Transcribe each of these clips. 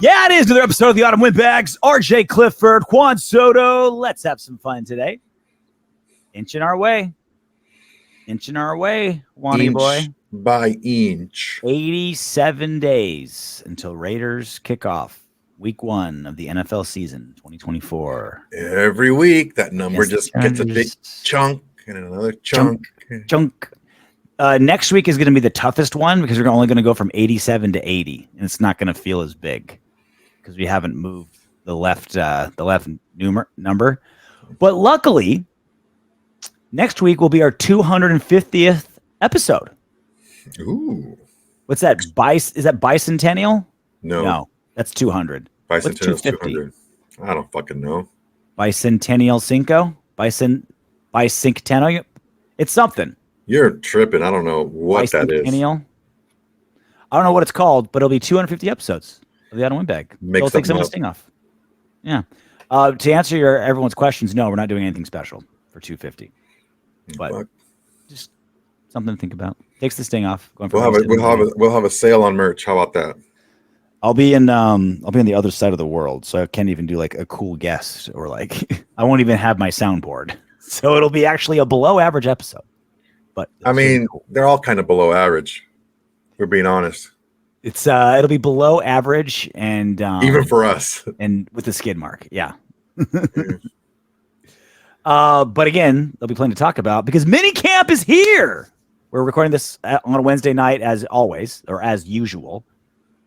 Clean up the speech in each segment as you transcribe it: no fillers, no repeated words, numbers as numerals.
Yeah, it is another episode of the Autumn Windbags. RJ Clifford, Juan Soto. Let's have some fun today. Inching our way, Juanie boy. By inch. 87 days until Raiders kick off week 1 of the NFL season 2024. Every week, that number just gets a big chunk and another chunk. Next week is going to be the toughest one because we're only going to go from 87 to 80, and it's not going to feel as big because we haven't moved the left number. But luckily, next week will be our 250th episode. Ooh. What's that? Is that bicentennial? No, that's 200. Bicentennial is 200. I don't fucking know. Bicentennial Cinco? Bicentennial? It's something. You're tripping. I don't know what that is. I don't know what it's called, but it'll be 250 episodes of the Autumn Windbag. It'll take some of the sting off. Yeah. To answer everyone's questions, no, we're not doing anything special for 250. But just something to think about. Takes the sting off. We'll have a sale on merch. How about that? I'll be on the other side of the world, so I can't even do like a cool guest or like I won't even have my soundboard. So it'll be actually a below average episode. But I mean, they're all kind of below average. We're being honest. It'll be below average and even for us and with the skid mark. Yeah. But again, there'll be plenty to talk about because minicamp is here. We're recording this on a Wednesday night as always, or as usual.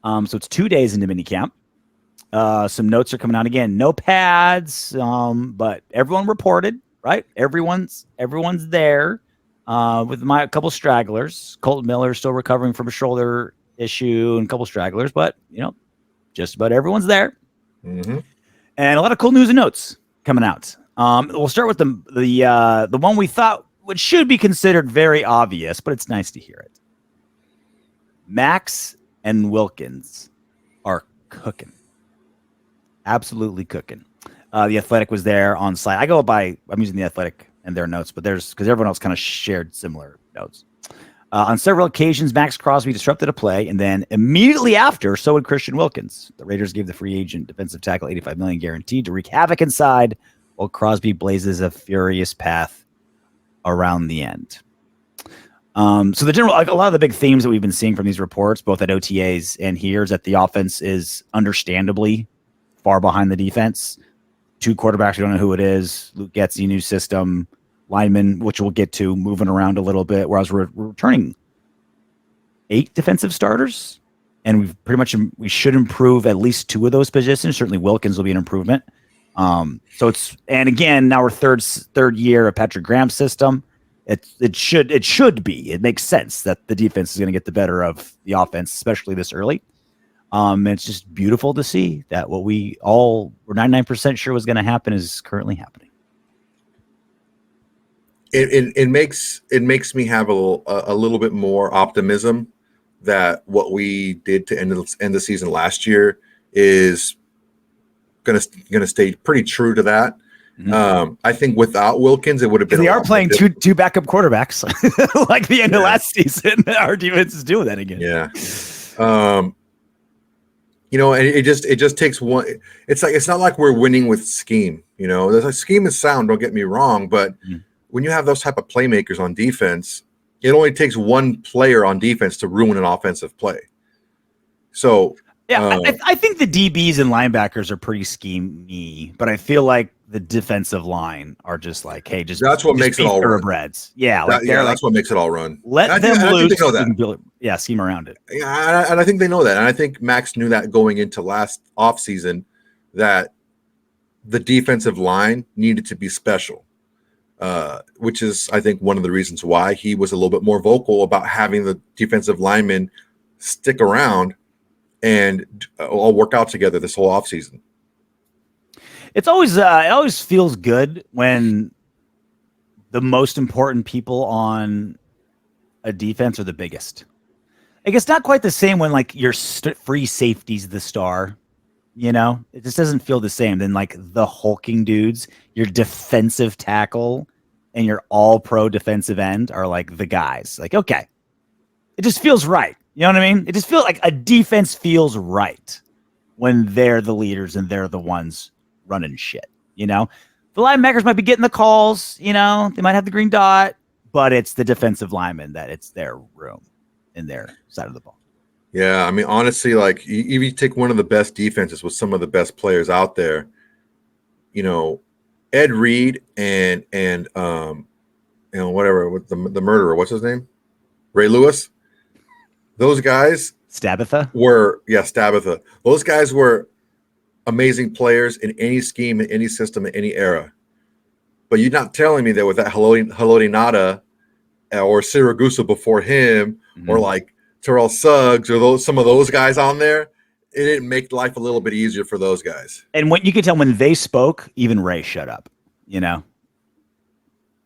So it's 2 days into minicamp. Some notes are coming out again. No pads, but everyone reported, right? Everyone's there. With a couple stragglers. Colton Miller still recovering from a shoulder issue and a couple stragglers, but just about everyone's there. Mm-hmm. And a lot of cool news and notes coming out. We'll start with the one we thought should be considered very obvious, but it's nice to hear it. Maxx and Wilkins are cooking. Absolutely cooking. The Athletic was there on site. I'm using the Athletic and their notes, but because everyone else kind of shared similar notes. On several occasions, Maxx Crosby disrupted a play, and then immediately after, so would Christian Wilkins. The Raiders gave the free agent defensive tackle $85 million guaranteed to wreak havoc inside, while Crosby blazes a furious path around the end. So a lot of the big themes that we've been seeing from these reports, both at OTAs and here, is that the offense is understandably far behind the defense. 2 quarterbacks, we don't know who it is. Luke Getsy, new system. Linemen, which we'll get to, moving around a little bit, whereas we're returning 8 defensive starters, and we should improve at least 2 of those positions. Certainly Wilkins will be an improvement. And again, now we're third year of Patrick Graham's system. It should be. It makes sense that the defense is going to get the better of the offense, especially this early. And it's just beautiful to see that what we all were 99% sure was going to happen is currently happening. It makes me have a little bit more optimism that what we did to end the season last year is gonna stay pretty true to that. Mm-hmm. I think without Wilkins, it would have been. They are playing two backup quarterbacks like the end of last season. Our defense is doing that again. Yeah. And it just takes one. It's not like we're winning with scheme. The scheme is sound. Don't get me wrong, but when you have those type of playmakers on defense, it only takes one player on defense to ruin an offensive play. So yeah, I think the DBs and linebackers are pretty schemey, but I feel like the defensive line are just like, hey, that's what makes it all thoroughbreds. Yeah, that's what makes it all run. Let them loose. They know that. Scheme around it. Yeah, and I think they know that, and I think Max knew that going into last offseason that the defensive line needed to be special. Which is, I think, one of the reasons why he was a little bit more vocal about having the defensive linemen stick around and all work out together this whole offseason. It always feels good when the most important people on a defense are the biggest. Like, it's not quite the same when like your free safety's the star. It just doesn't feel the same than like the hulking dudes, your defensive tackle and your all-pro defensive end are like the guys. Like, okay, it just feels right. You know what I mean? It just feels like a defense feels right. when they're the leaders and they're the ones running shit. You know, the linebackers might be getting the calls. You know, they might have the green dot, but it's the defensive linemen that it's their room in their side of the ball. Yeah, I mean, honestly, like you take one of the best defenses with some of the best players out there, you know, Ed Reed and whatever with the murderer, what's his name, Ray Lewis. Those guys, Stabatha. Stabatha. Those guys were amazing players in any scheme, in any system, in any era. But you're not telling me that with that Haloti Nada or Siragusa before him, or like Terrell Suggs or some of those guys on there, it didn't make life a little bit easier for those guys. And when you could tell when they spoke, even Ray shut up, you know?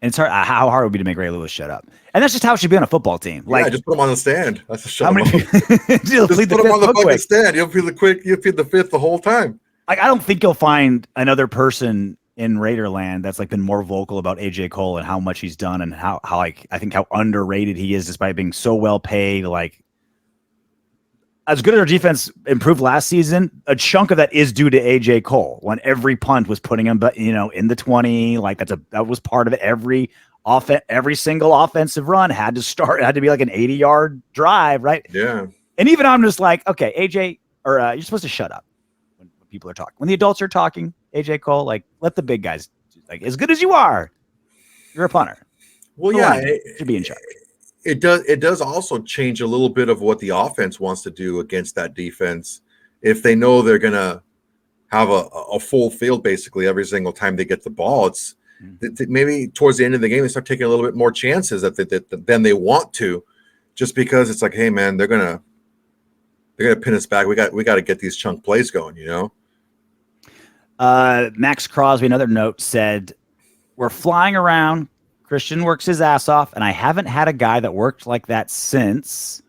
And it's hard. How hard it would be to make Ray Lewis shut up. And that's just how it should be on a football team. Like, just put him on the stand. That's a shut how many just put him on the fucking stand. You'll plead the fifth the whole time. Like, I don't think you'll find another person in Raiderland that's like been more vocal about AJ Cole and how much he's done and how like I think how underrated he is despite being so well paid. Like, as good as our defense improved last season, a chunk of that is due to AJ Cole. When every punt was putting him, you know, in the 20, like that was part of it. Every single offensive run had to be like an 80-yard drive, right? Yeah. And even I'm just like, okay, AJ, or you're supposed to shut up when people are talking. When the adults are talking, AJ Cole, like, let the big guys, like, as good as you are, you're a punter. Well, yeah, should be in charge. It does also change a little bit of what the offense wants to do against that defense. If they know they're going to have a full field basically every single time they get the ball, it's maybe towards the end of the game they start taking a little bit more chances than they want to, just because it's like, hey man, they're gonna pin us back. We got to get these chunk plays going, you know. Maxx Crosby, another note, said, "We're flying around. Christian works his ass off, and I haven't had a guy that worked like that since."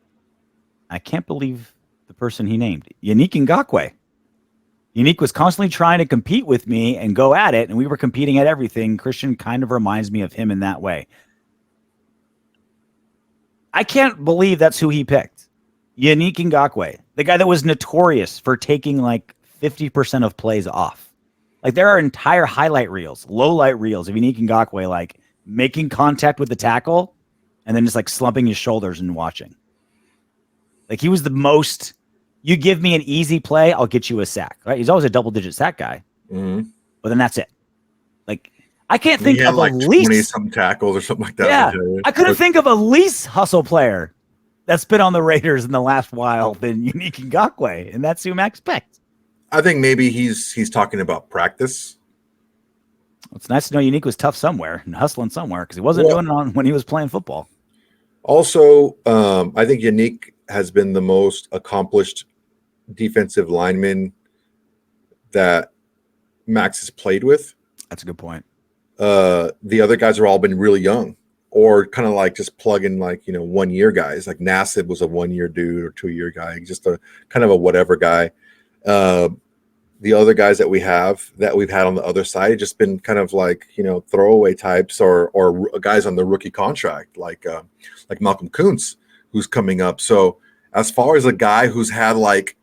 I can't believe the person he named, Yannick Ngakoue. Yannick was constantly trying to compete with me and go at it, and we were competing at everything. Christian kind of reminds me of him in that way. I can't believe that's who he picked. Yannick Ngakoue, the guy that was notorious for taking like 50% of plays off. Like, there are entire highlight reels, low light reels of Yannick Ngakoue, like making contact with the tackle and then just like slumping his shoulders and watching. Like, he was the most, you give me an easy play, I'll get you a sack, right? He's always a double-digit sack guy, but then that's it. Like, I can't think of like a least 20-something tackles or something like that. Yeah, I couldn't think of a least hustle player that's been on the Raiders in the last while than Yannick Ngakoue, and that's who Max picked. I think maybe he's talking about practice. It's nice to know Yannick was tough somewhere and hustling somewhere, because he wasn't doing it on when he was playing football. Also, I think Yannick has been the most accomplished defensive lineman that Max has played with. That's a good point. The other guys are all been really young, or kind of like just plug in, like, you know, 1 year guys. Like Nassib was a 1 year dude or 2 year guy, just a kind of a whatever guy. The other guys that we've had on the other side just been kind of like, you know, throwaway types or guys on the rookie contract, like Malcolm Kuntz, who's coming up. So as far as a guy who's had like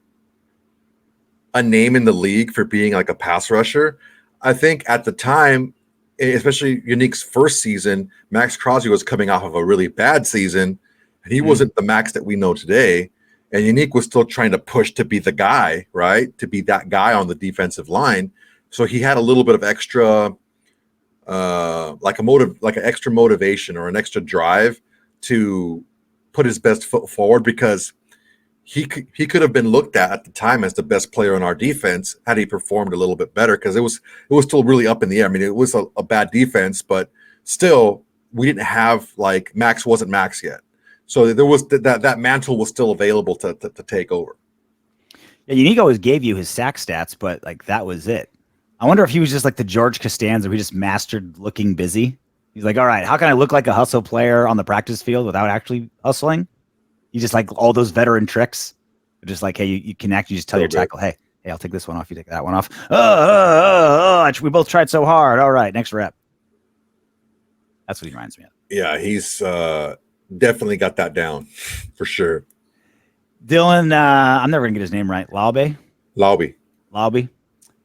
a name in the league for being like a pass rusher, I think at the time, especially Yannick's first season, Maxx Crosby was coming off of a really bad season, and he wasn't the Max that we know today. And Yannick was still trying to push to be the guy, right? To be that guy on the defensive line. So he had a little bit of extra, like an extra motivation or an extra drive to put his best foot forward, because he could have been looked at the time as the best player on our defense had he performed a little bit better, because it was still really up in the air. I mean, it was a bad defense, but still we didn't have, like, Max wasn't Max yet. So there was that mantle was still available to take over. Yeah, Yannick always gave you his sack stats, but like that was it. I wonder if he was just like the George Costanza, who just mastered looking busy. He's like, all right, how can I look like a hustle player on the practice field without actually hustling? You just like all those veteran tricks. Just like, hey, you connect, you just tell your tackle, hey, I'll take this one off, you take that one off. We both tried so hard. All right, next rep. That's what he reminds me of. Yeah, he's definitely got that down for sure. Dylan, I'm never gonna get his name right. Laube. Laube.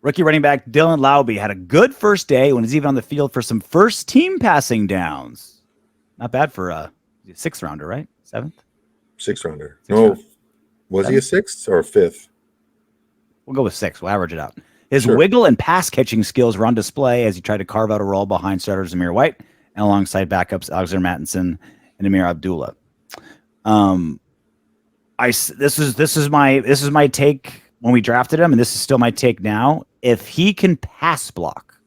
Rookie running back Dylan Laube had a good first day when he's even on the field for some first team passing downs. Not bad for a 6th rounder, right? 7th? 6th rounder. No, was 7th? He a 6th or a 5th? We'll go with 6. We'll average it out. His wiggle and pass catching skills were on display as he tried to carve out a role behind starter Zamir White and alongside backups Alexander Mattinson and Amir Abdullah. This is my take when we drafted him, and this is still my take now. If he can pass block,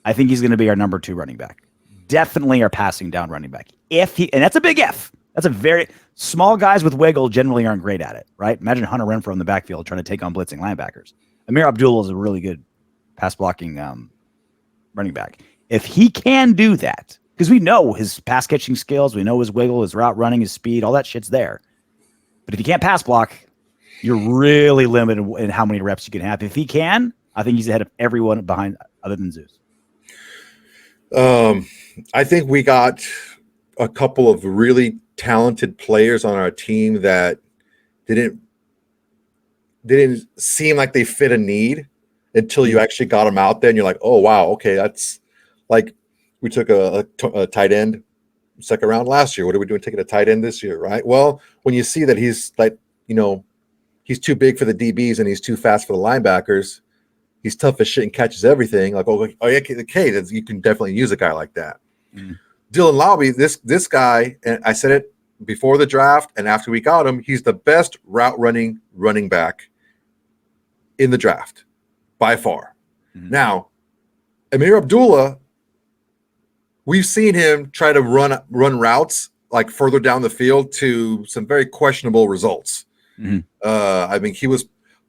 I think he's going to be our number 2 running back. Definitely our passing down running back. And that's a big F. That's a very small guys with wiggle generally aren't great at it, right? Imagine Hunter Renfrow in the backfield trying to take on blitzing linebackers. Amir Abdullah is a really good pass blocking running back. If he can do that, because we know his pass catching skills, we know his wiggle, his route running, his speed, all that shit's there. But if you can't pass block, you're really limited in how many reps you can have. If he can, I think he's ahead of everyone behind other than Zeus. I think we got a couple of really talented players on our team that didn't seem like they fit a need until you actually got them out there and you're like, oh wow, okay, that's like we took a tight end 2nd round last year. What are we doing taking a tight end this year, right? Well, when you see that he's like, he's too big for the DBs and he's too fast for the linebackers, he's tough as shit and catches everything. Like, oh yeah, okay, you can definitely use a guy like that. Mm. Dylan Laube, this guy, and I said it before the draft and after we got him, he's the best route running back in the draft by far. Mm-hmm. Now, Amir Abdullah, we've seen him try to run routes like further down the field to some very questionable results. Mm-hmm. I mean, he was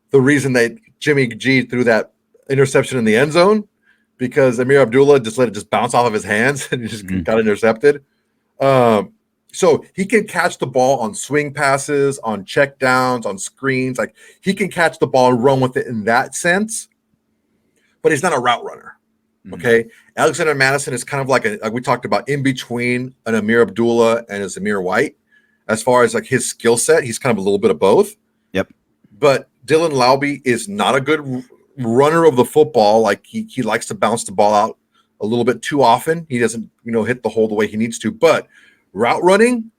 the reason that Jimmy G threw that interception in the end zone because Amir Abdullah just let it bounce off of his hands and he just got intercepted. So he can catch the ball on swing passes, on check downs, on screens. Like he can catch the ball and run with it in that sense, but he's not a route runner. Okay. Alexander Madison is kind of like we talked about in between an Amir Abdullah and a Zamir White. As far as like his skill set, he's kind of a little bit of both. Yep. But Dylan Laube is not a good runner of the football. Like he likes to bounce the ball out a little bit too often. He doesn't, hit the hole the way he needs to. But route running,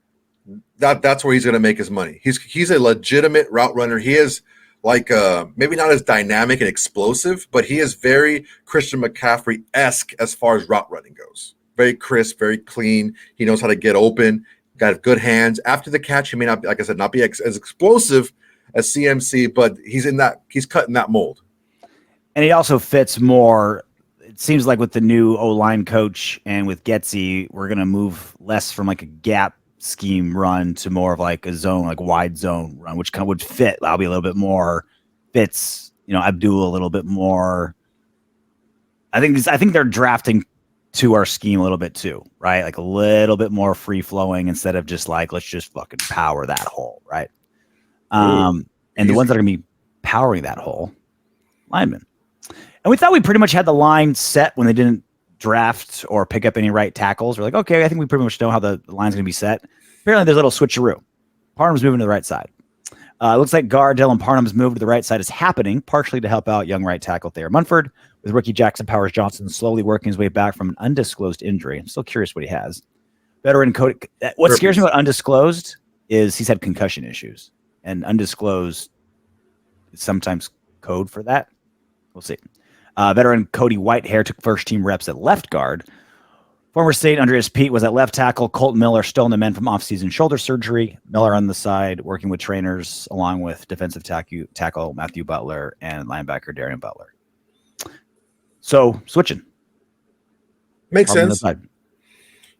that's where he's going to make his money. He's a legitimate route runner. He is like maybe not as dynamic and explosive, but he is very Christian McCaffrey-esque as far as route running goes. Very crisp, very clean. He knows how to get open. Got good hands. After the catch, he may not, like I said, not be as explosive as CMC, but he's cutting that mold. And he also fits more. It seems like with the new O-line coach and with Getzy, we're going to move less from like a gap scheme run to more of like a zone, like wide zone run, which kind of would fit Laube a little bit more. Fits, Abdul a little bit more. I think they're drafting to our scheme a little bit too, right? Like a little bit more free flowing instead of just like, let's just fucking power that hole, right? And the ones that are going to be powering that hole, linemen. And we thought we pretty much had the line set when they didn't draft or pick up any right tackles. We're like, okay, I think we pretty much know how the line's going to be set. Apparently there's a little switcheroo. Parham's moving to the right side. Looks like guard Dylan Parham's move to the right side is happening, partially to help out young right tackle Thayer Munford, with rookie Jackson Powers Johnson slowly working his way back from an undisclosed injury. I'm still curious what he has. Veteran Cody. What scares me about undisclosed is he's had concussion issues, and undisclosed is sometimes code for that. We'll see. Veteran Cody Whitehair took first team reps at left guard. Former State Andreas Pete was at left tackle. Colton Miller still in the men from offseason shoulder surgery. Miller on the side working with trainers along with defensive tackle Matthew Butler and linebacker Darren Butler. So switching. Makes sense.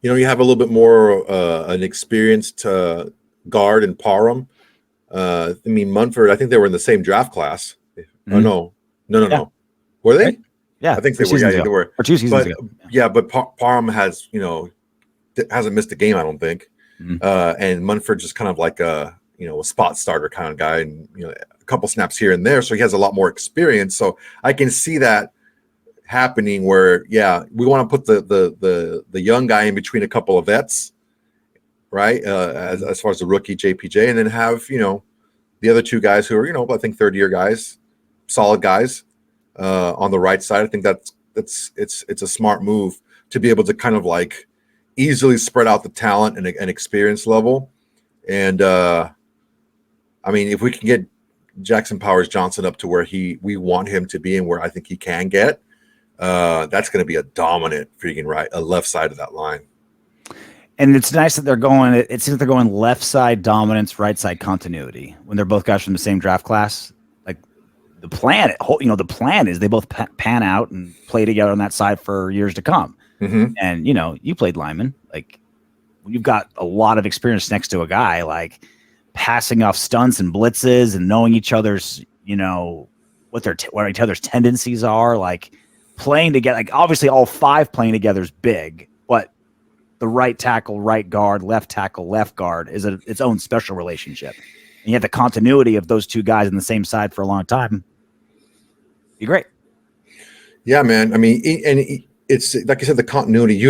You have a little bit more an experienced guard in Parham. Munford, I think they were in the same draft class. Mm-hmm. Oh, no. Were they? Right? Yeah, I think they were. Yeah, they were. Or 2 seasons ago. Yeah, but Parham has, hasn't missed a game, I don't think. Mm-hmm. And Munford just kind of like a spot starter kind of guy, and a couple snaps here and there, so he has a lot more experience. So I can see that happening where, we want to put the young guy in between a couple of vets, right? As far as the rookie JPJ, and then have the other two guys who are, I think third-year guys, solid guys on the right side. I think it's a smart move to be able to kind of like easily spread out the talent and experience level. And I mean, if we can get Jackson Powers Johnson up to where we want him to be and where I think he can get, that's going to be a dominant freaking left side of that line. And it's nice that it seems like they're going left side dominance, right side continuity when they're both guys from the same draft class. Like the plan is they both pan out and play together on that side for years to come. Mm-hmm. And, you played lineman. Like when you've got a lot of experience next to a guy, like passing off stunts and blitzes and knowing each other's, what each other's tendencies are, like playing together. Like obviously all five playing together is big, but the right tackle, right guard, left tackle, left guard is its own special relationship. And you have the continuity of those two guys on the same side for a long time. Be great. Yeah, man. I mean, it's like you said, the continuity.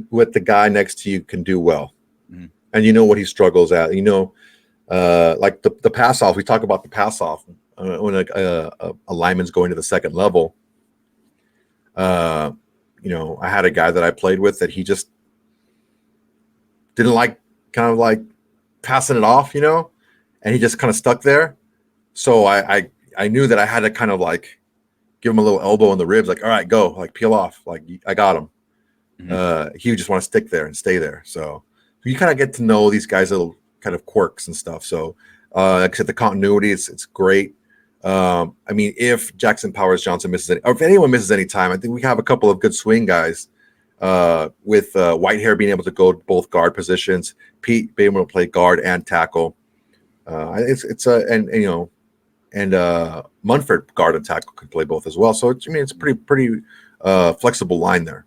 What the guy next to you can do well, and what he struggles at. Like the pass off. We talk about the pass off when a lineman's going to the second level. I had a guy that I played with that he just didn't like kind of like passing it off, and he just kind of stuck there. So I knew that I had to kind of like give him a little elbow in the ribs, like, all right, go, like peel off, like I got him. Mm-hmm. He would just want to stick there and stay there. So you kind of get to know these guys' little kind of quirks and stuff. So like I said, the continuity, it's great. I mean, if Jackson Powers Johnson or if anyone misses any time, I think we have a couple of good swing guys with Whitehair being able to go both guard positions, Pete being able to play guard and tackle. And Munford guard and tackle can play both as well. So it's pretty flexible line there.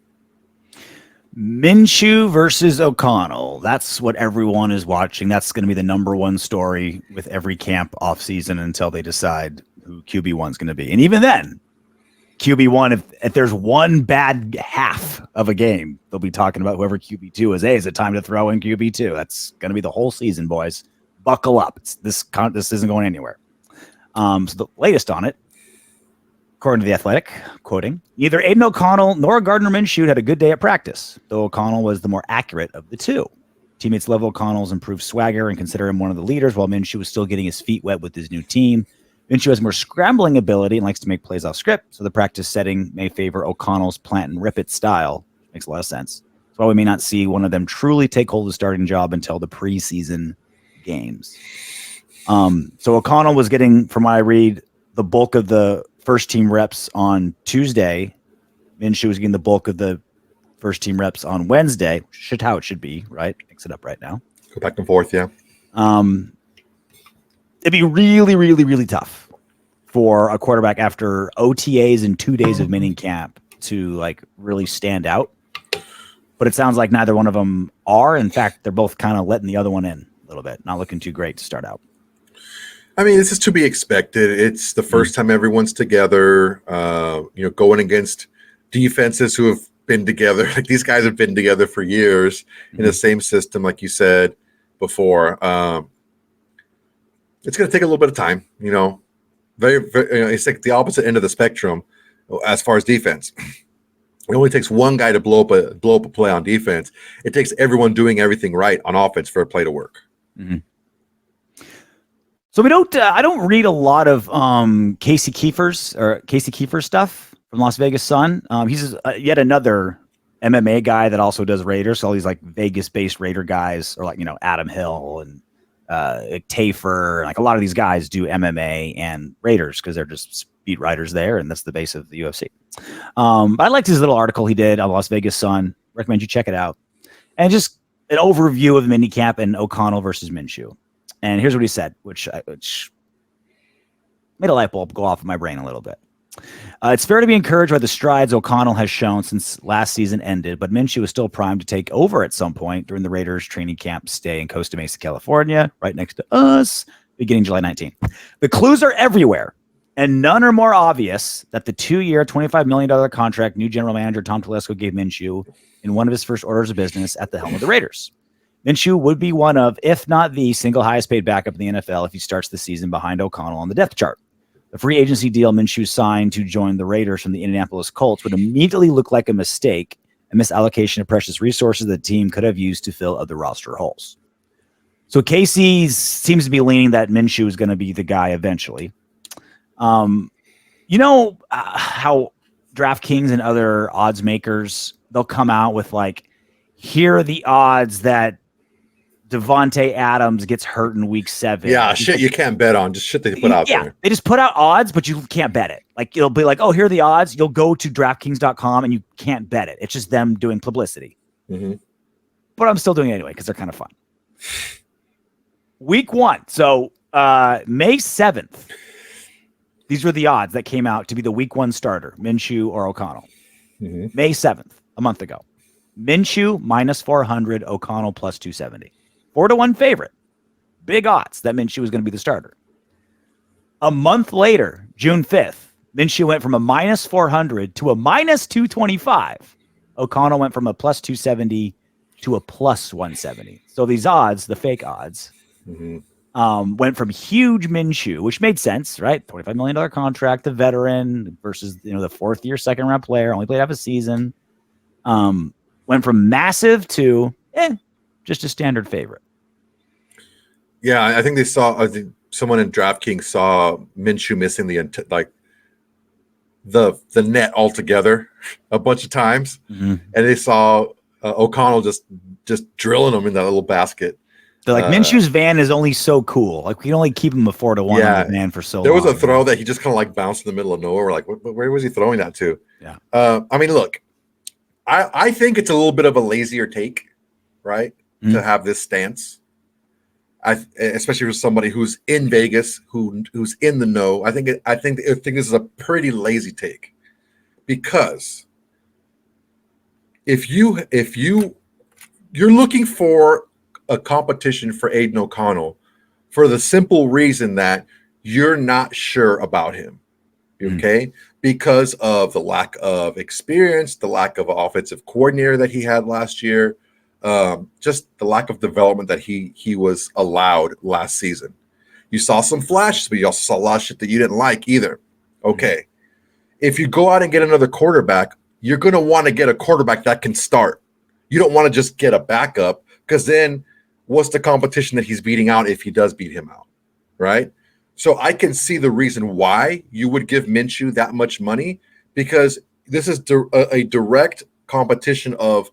Minshew versus O'Connell. That's what everyone is watching. That's going to be the number one story with every camp offseason until they decide who QB1 is going to be. And even then, QB1, if there's one bad half of a game, they'll be talking about whoever QB2 is. Hey, is it time to throw in QB2? That's going to be the whole season, boys. Buckle up. This isn't going anywhere. So the latest on it, according to The Athletic, quoting, neither Aidan O'Connell nor Gardner Minshew had a good day at practice, though O'Connell was the more accurate of the two. Teammates love O'Connell's improved swagger and consider him one of the leaders, while Minshew was still getting his feet wet with his new team. Minshew has more scrambling ability and likes to make plays off script, so the practice setting may favor O'Connell's plant and rip it style. Makes a lot of sense. That's why we may not see one of them truly take hold of the starting job until the preseason games. So O'Connell was getting, from what I read, the bulk of the first team reps on Tuesday. Minshew was getting the bulk of the first team reps on Wednesday, which is how it should be, right? Mix it up right now. Go back and forth, yeah. It'd be really, really, really tough for a quarterback after OTAs and 2 days of mini camp to like really stand out. But it sounds like neither one of them are. In fact, they're both kind of letting the other one in a little bit. Not looking too great to start out. I mean, this is to be expected. It's the first time everyone's together, going against defenses who have been together. Like these guys have been together for years in the same system, like you said before. It's going to take a little bit of time, very, very, it's like the opposite end of the spectrum as far as defense. It only takes one guy to blow up a play on defense. It takes everyone doing everything right on offense for a play to work. Mm-hmm. So I don't read a lot of Casey Kiefer's stuff from Las Vegas Sun. He's yet another MMA guy that also does Raiders. So all these like Vegas-based Raider guys, or like Adam Hill and Tafer, like a lot of these guys do MMA and Raiders because they're just beat writers there, and that's the base of the UFC. But I liked his little article he did on Las Vegas Sun. Recommend you check it out. And just an overview of minicamp and O'Connell versus Minshew. And here's what he said, which made a light bulb go off in my brain a little bit. It's fair to be encouraged by the strides O'Connell has shown since last season ended, but Minshew is still primed to take over at some point during the Raiders training camp stay in Costa Mesa, California, right next to us, beginning July 19th. The clues are everywhere, and none are more obvious that the 2-year, $25 million contract new general manager Tom Telesco gave Minshew in one of his first orders of business at the helm of the Raiders. Minshew would be one of, if not the single highest paid backup in the NFL if he starts the season behind O'Connell on the depth chart. The free agency deal Minshew signed to join the Raiders from the Indianapolis Colts would immediately look like a mistake, a misallocation of precious resources the team could have used to fill other roster holes. So Casey seems to be leaning that Minshew is going to be the guy eventually. You know how DraftKings and other odds makers, they'll come out with like, here are the odds that Davante Adams gets hurt in week 7. Yeah, shit you can't bet on. Just shit they put out there. They just put out odds, but you can't bet it. Like, it'll be like, oh, here are the odds. You'll go to DraftKings.com and you can't bet it. It's just them doing publicity. Mm-hmm. But I'm still doing it anyway because they're kind of fun. Week 1. So May 7th. These were the odds that came out to be the week 1 starter, Minshew or O'Connell. Mm-hmm. May 7th, a month ago. Minshew minus 400, O'Connell plus 270. 4-1 favorite. Big odds that Minshew was going to be the starter. A month later, June 5th, Minshew went from a minus 400 to a minus 225. O'Connell went from a plus 270 to a plus 170. So these odds, the fake odds, went from huge Minshew, which made sense, right? $25 million contract, the veteran versus the 4th year, 2nd round player, only played half a season. Went from massive to just a standard favorite. Yeah, I think I think someone in DraftKings saw Minshew missing the net altogether a bunch of times, and they saw O'Connell just drilling him in that little basket. They're like, Minshew's van is only so cool. Like, we can only keep him a 4-1 on the van for so long. There was a throw that he just kind of like bounced in the middle of nowhere. Like, where was he throwing that to? Yeah. I mean, look, I think it's a little bit of a lazier take, right? To have this stance. Especially for somebody who's in Vegas, who's in the know. I think this is a pretty lazy take, because if you're looking for a competition for Aidan O'Connell for the simple reason that you're not sure about him, okay? Because of the lack of experience, the lack of offensive coordinator that he had last year, just the lack of development that he was allowed last season. You saw some flashes, but you also saw a lot of shit that you didn't like either. Okay. If you go out and get another quarterback, you're going to want to get a quarterback that can start. You don't want to just get a backup, because then what's the competition that he's beating out if he does beat him out, right? So I can see the reason why you would give Minshew that much money, because this is a direct competition of,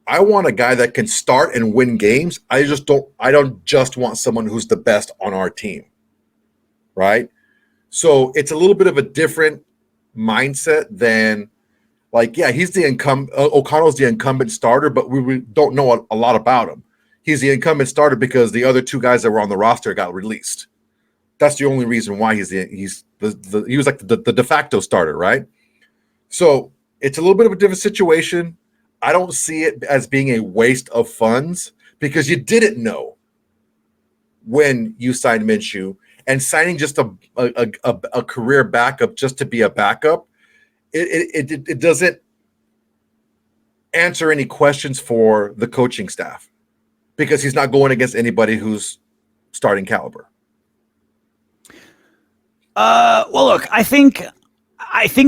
I want a guy that can start and win games. I don't just want someone who's the best on our team, right? So it's a little bit of a different mindset than, like, yeah, he's the O'Connell's the incumbent starter, but we don't know a lot about him. He's the incumbent starter because the other 2 guys that were on the roster got released. That's the only reason why he was like the de facto starter, right? So it's a little bit of a different situation. I don't see it as being a waste of funds, because you didn't know when you signed Minshew, and signing just a career backup just to be a backup, it doesn't answer any questions for the coaching staff, because he's not going against anybody who's starting caliber. Well, look, I think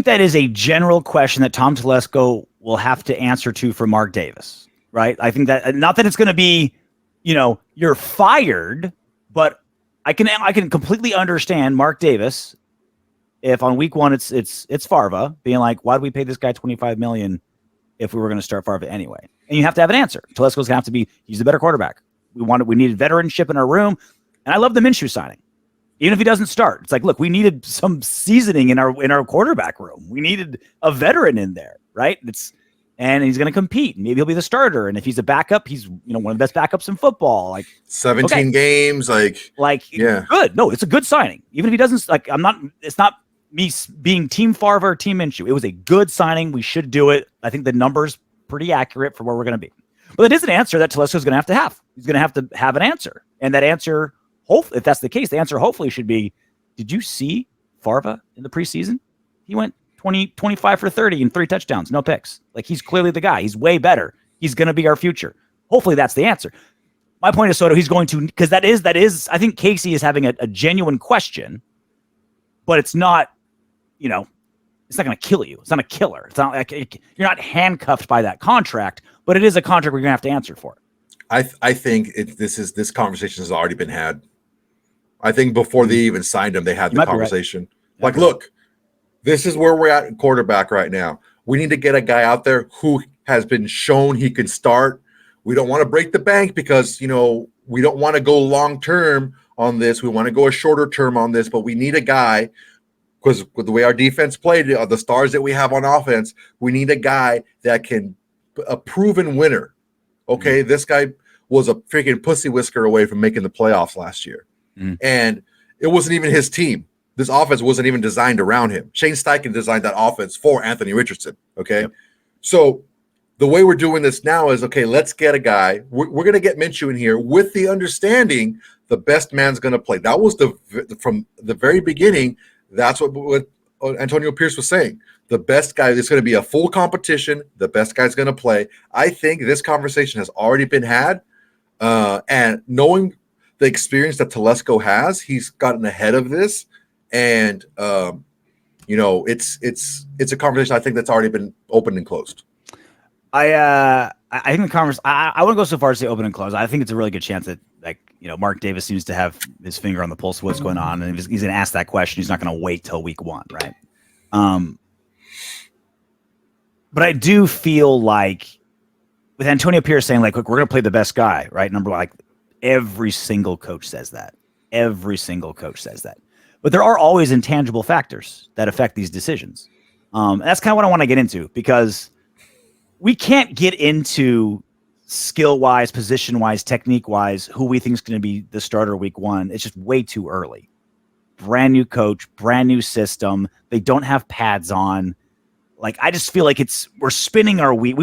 that is a general question that Tom Telesco will have to answer to for Mark Davis, right? I think that, not that it's going to be, you're fired, but I can completely understand Mark Davis if on week 1 it's Farva being like, why do we pay this guy $25 million if we were going to start Farva anyway? And you have to have an answer. Telesco's going to have to be, he's the better quarterback. We needed veteranship in our room, and I love the Minshew signing. Even if he doesn't start, it's like, look, we needed some seasoning in our quarterback room. We needed a veteran in there, right? And he's going to compete. Maybe he'll be the starter. And if he's a backup, he's one of the best backups in football. Like 17 games, yeah, good. No, it's a good signing. Even if he doesn't, it's not me being Team Favre or Team Minshew. It was a good signing. We should do it. I think the number's pretty accurate for where we're going to be. But it is an answer that Telesco's going to have. He's going to have an answer, and that answer, hopefully, if that's the case, the answer hopefully should be, did you see Farva in the preseason? He went 25 for 30 and 3 touchdowns, no picks. Like, he's clearly the guy. He's way better. He's going to be our future. Hopefully that's the answer. My point is, Soto, he's going to, because that is, I think Casey is having a genuine question, but it's not, you know, it's not going to kill you. It's not a killer. It's not like you're not handcuffed by that contract, but it is a contract where you're going to have to answer for it. I think this conversation has already been had. I think before they even signed him, they had the conversation. Right. Like, look, this is where we're at in quarterback right now. We need to get a guy out there who has been shown he can start. We don't want to break the bank because, you know, we don't want to go long term on this. We want to go a shorter term on this, but we need a guy because with the way our defense played, the stars that we have on offense, we need a guy that can a proven winner. Okay, This guy was a freaking pussy whisker away from making the playoffs last year. And it wasn't even his team. This offense wasn't even designed around him. Shane Steichen designed that offense for Anthony Richardson. Okay. Yep. So the way we're doing this now is, okay, let's get a guy. We're going to get Minshew in here with the understanding the best man's going to play. That was from the very beginning. That's what Antonio Pierce was saying. The best guy is going to be a full competition. The best guy's going to play. I think this conversation has already been had. And knowing the experience that Telesco has, he's gotten ahead of this. And, you know, it's a conversation I think that's already been opened and closed. I think the conversation, I wouldn't go so far as to say open and close. I think it's a really good chance that, like, you know, Mark Davis seems to have his finger on the pulse of what's going on. And if he's going to ask that question, he's not going to wait till week 1. Right. But I do feel like with Antonio Pierce saying, like, look, we're going to play the best guy, right? Number one, like, every single coach says that. Every single coach says that. But there are always intangible factors that affect these decisions. That's kind of what I want to get into, because we can't get into skill-wise, position-wise, technique-wise, who we think is going to be the starter week 1. It's just way too early. Brand new coach, brand new system. They don't have pads on. Like, I just feel like we're spinning our wheel.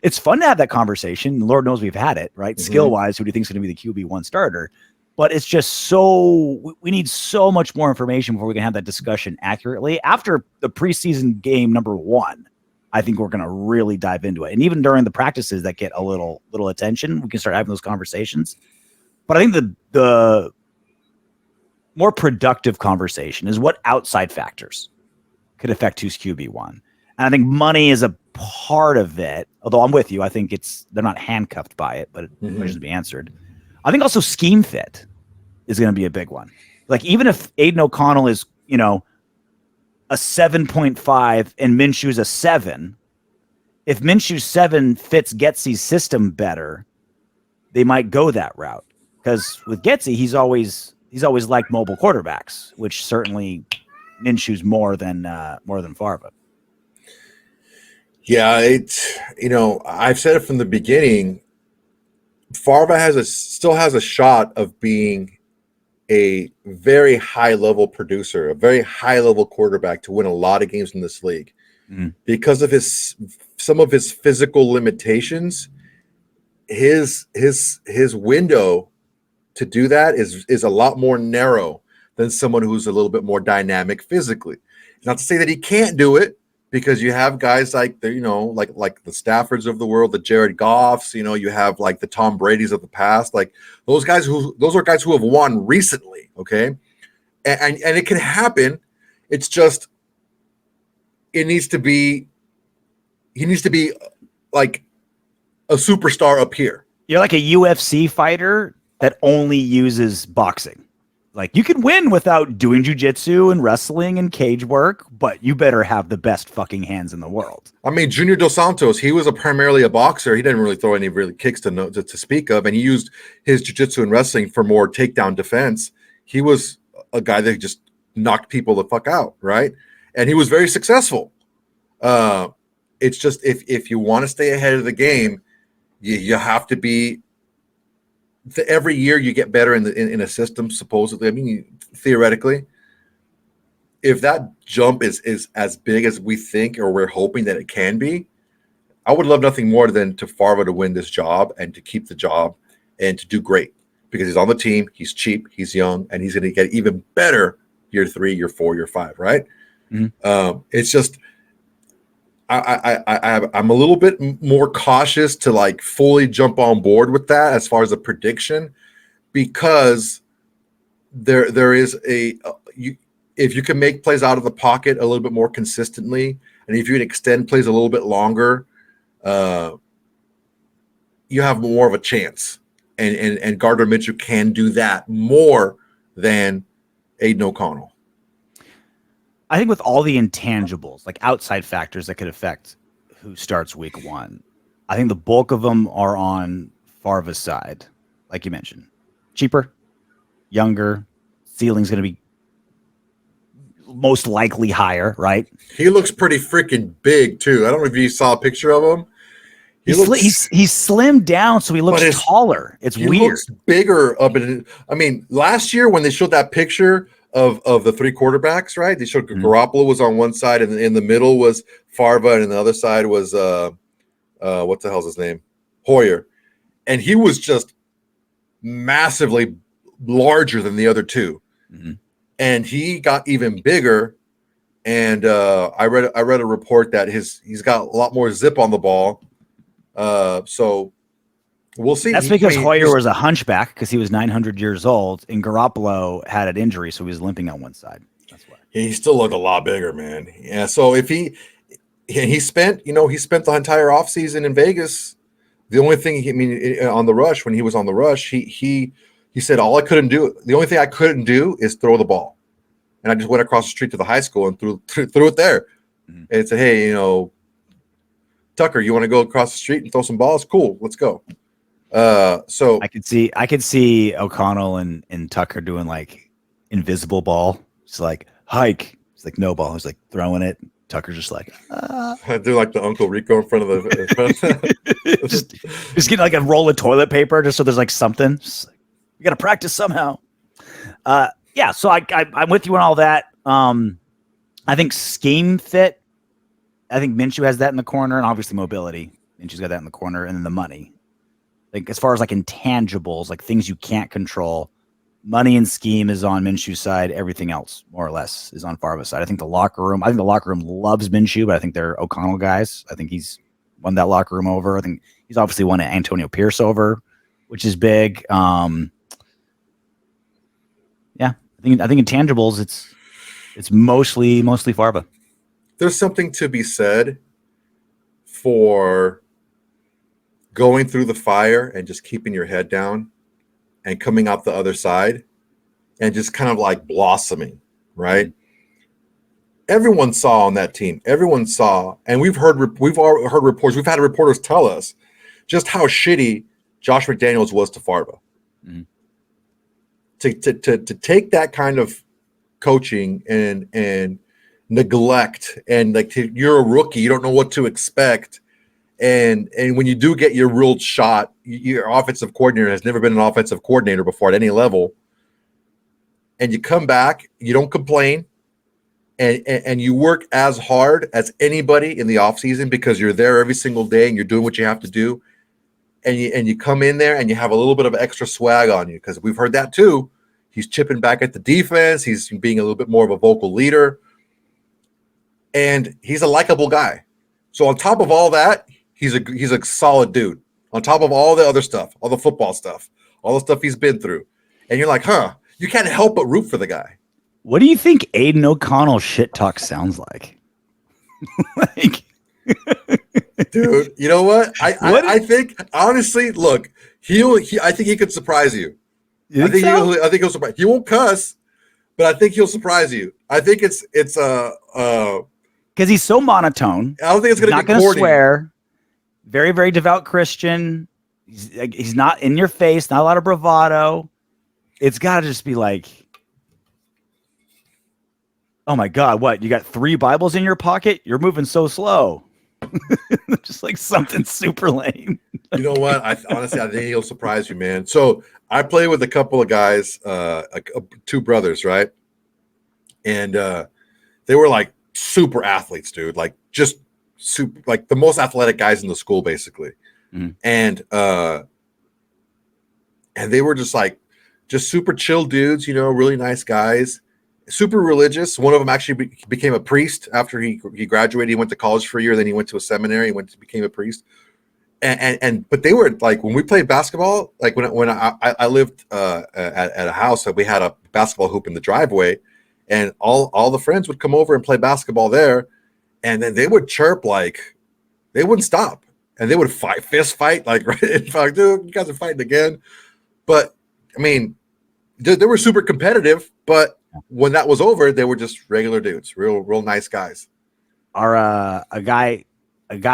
It's fun to have that conversation. Lord knows we've had it, right? Mm-hmm. Skill-wise, who do you think is going to be the QB1 starter? But it's just we need so much more information before we can have that discussion accurately. After the preseason game number 1, I think we're going to really dive into it. And even during the practices that get a little attention, we can start having those conversations. But I think the more productive conversation is what outside factors could affect who's QB1. And I think money is a part of it, although I'm with you. I think they're not handcuffed by it, but it should be answered. I think also scheme fit is going to be a big one. Like, even if Aidan O'Connell is, you know, a 7.5 and Minshew's a 7, if Minshew's 7 fits Getsy's system better, they might go that route. Because with Getsy, he's always liked mobile quarterbacks, which certainly Minshew's more than Farva. Yeah, you know, I've said it from the beginning. Farva still has a shot of being a very high-level producer, a very high-level quarterback to win a lot of games in this league. Because of some of his physical limitations. His window to do that is a lot more narrow than someone who's a little bit more dynamic physically. Not to say that he can't do it, because you have guys like like the Staffords of the world, the Jared Goffs, you know, you have like the Tom Brady's of the past, like those are guys who have won recently. Okay. And it can happen. It's just, he needs to be like a superstar up here. You're like a UFC fighter that only uses boxing. Like, you can win without doing jiu-jitsu and wrestling and cage work, but you better have the best fucking hands in the world. I mean, Junior Dos Santos, he was primarily a boxer. He didn't really throw any really kicks to speak of, and he used his jiu-jitsu and wrestling for more takedown defense. He was a guy that just knocked people the fuck out, right? And he was very successful. It's just, if you want to stay ahead of the game, you have to be. Every year you get better in a system, supposedly. I mean, theoretically, if that jump is as big as we think or we're hoping that it can be, I would love nothing more than to Farva to win this job and to keep the job and to do great, because he's on the team, he's cheap, he's young, and he's going to get even better year 3, year 4, year 5, right? Mm-hmm. It's just, I'm a little bit more cautious to like fully jump on board with that as far as a prediction, because there is if you can make plays out of the pocket a little bit more consistently, and if you can extend plays a little bit longer, you have more of a chance. And Gardner Minshew can do that more than Aidan O'Connell. I think with all the intangibles, like outside factors that could affect who starts week 1, I think the bulk of them are on Favre's side, like you mentioned. Cheaper, younger, ceiling's going to be most likely higher, right? He looks pretty freaking big too. I don't know if you saw a picture of him. He's slimmed down, so he looks taller. It's weird. He looks bigger. I mean, last year when they showed that picture of the 3 quarterbacks, right? They showed Garoppolo was on one side, and in the middle was Favre, and the other side was what the hell's his name? Hoyer. And he was just massively larger than the other two. Mm-hmm. And he got even bigger. And I read a report that he's got a lot more zip on the ball. So we'll see. That's because Hoyer was a hunchback because he was 900 years old, and Garoppolo had an injury, so he was limping on one side. That's why. He still looked a lot bigger, man. Yeah. So if he spent the entire offseason in Vegas. The only thing on the rush, when he was on the rush, he said the only thing I couldn't do is throw the ball. And I just went across the street to the high school and threw it there. Mm-hmm. And said, hey, Tucker, you want to go across the street and throw some balls? Cool, let's go. So I could see O'Connell and Tucker doing like invisible ball. It's like hike. It's like no ball. It's like throwing it. Tucker's just like I do like the Uncle Rico in front of the just getting like a roll of toilet paper just so there's like something. Just like, you got to practice somehow. Yeah. So I'm with you on all that. I think scheme fit. I think Minshew has that in the corner, and obviously mobility. Minshew's got that in the corner, and then the money. Like as far as like intangibles, like things you can't control, money and scheme is on Minshew's side. Everything else, more or less, is on Favre's side. I think the locker room loves Minshew, but I think they're O'Connell guys. I think he's won that locker room over. I think he's obviously won Antonio Pierce over, which is big. Yeah, I think intangibles. It's mostly Favre. There's something to be said for going through the fire and just keeping your head down and coming out the other side and just kind of like blossoming, right? Everyone saw on that team. Everyone saw, and we've heard reports. We've had reporters tell us just how shitty Josh McDaniels was to Favre. Mm-hmm. To take that kind of coaching and neglect and like you're a rookie, you don't know what to expect. And when you do get your real shot, your offensive coordinator has never been an offensive coordinator before at any level. And you come back, you don't complain, and you work as hard as anybody in the offseason because you're there every single day and you're doing what you have to do. And you come in there and you have a little bit of extra swag on you because we've heard that too. He's chipping back at the defense. He's being a little bit more of a vocal leader. And he's a likable guy. So on top of all that, he's a solid dude. On top of all the other stuff, all the football stuff, all the stuff he's been through. And you're like, you can't help but root for the guy. What do you think Aidan O'Connell shit talk sounds like? Dude, you know what? I think honestly, look, I think he could surprise you. I think he'll surprise. He won't cuss, but I think he'll surprise you. I think it's because he's so monotone. I don't think it's going to be swear. Very, very devout Christian. He's not in your face. Not a lot of bravado. It's got to just be like, oh my God, what? You got 3 Bibles in your pocket? You're moving so slow. Just like something super lame. You know what? Honestly, I think he'll surprise you, man. So I play with a couple of guys, 2 brothers, right? And they were like super athletes, dude. Like just super, like the most athletic guys in the school, basically. Mm-hmm. And they were just super chill dudes, really nice guys. super religious. One of them actually became a priest after he graduated. He went to college for a year, then he went to a seminary, became a priest. But they were like, when we played basketball, like when I lived at a house that we had a basketball hoop in the driveway, and all the friends would come over and play basketball there, and then they would chirp like they wouldn't stop, and they would fist fight like right in fact, dude, you guys are fighting again. But I mean, they were super competitive, but when that was over, they were just regular dudes, real nice guys. Our a guy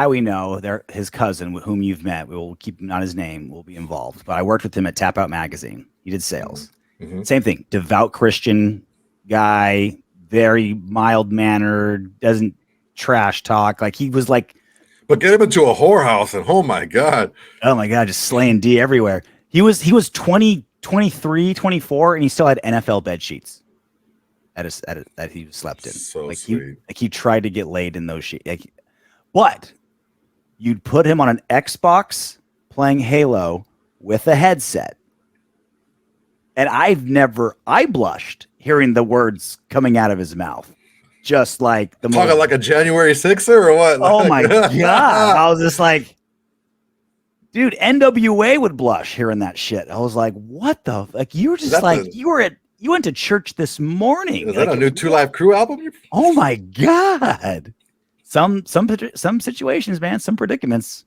we know, his cousin, whom you've met, we will keep not his name, will be involved. But I worked with him at Tap Out Magazine. He did sales. Mm-hmm. Same thing. Devout Christian guy, very mild mannered, doesn't trash talk. Like he was like, but get him into a whorehouse and oh my god, just slaying D everywhere. He was 20, 23, 24, and he still had NFL bed sheets that he slept in. So like sweet. He tried to get laid in those sheets. But you'd put him on an Xbox playing Halo with a headset. And I blushed hearing the words coming out of his mouth. Just like the talking like a January 6er or what? Oh my God. I was just like, dude, NWA would blush hearing that shit. I was like, what the like you were just like you went to church this morning. Is that a new 2 Live Crew album? Oh my God. Some situations, man, some predicaments,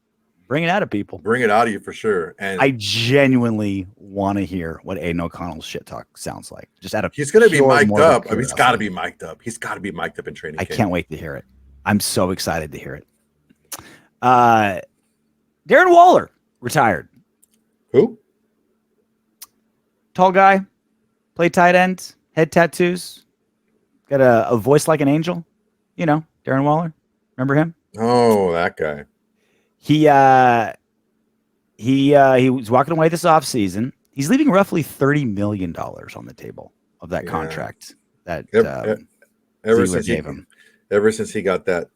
bring it out of people. Bring it out of you for sure. And I genuinely want to hear what Aidan O'Connell's shit talk sounds like. Just out of he's going to be mic'd up. I mean, he's got to be mic'd up. He's got to be mic'd up in training camp. I can't wait to hear it. I'm so excited to hear it. Darren Waller retired. Who? Tall guy, played tight end, head tattoos, got a voice like an angel. You know, Darren Waller. Remember him? Oh, that guy. He was walking away this offseason. He's leaving roughly $30 million on the table of that contract that ever since he got that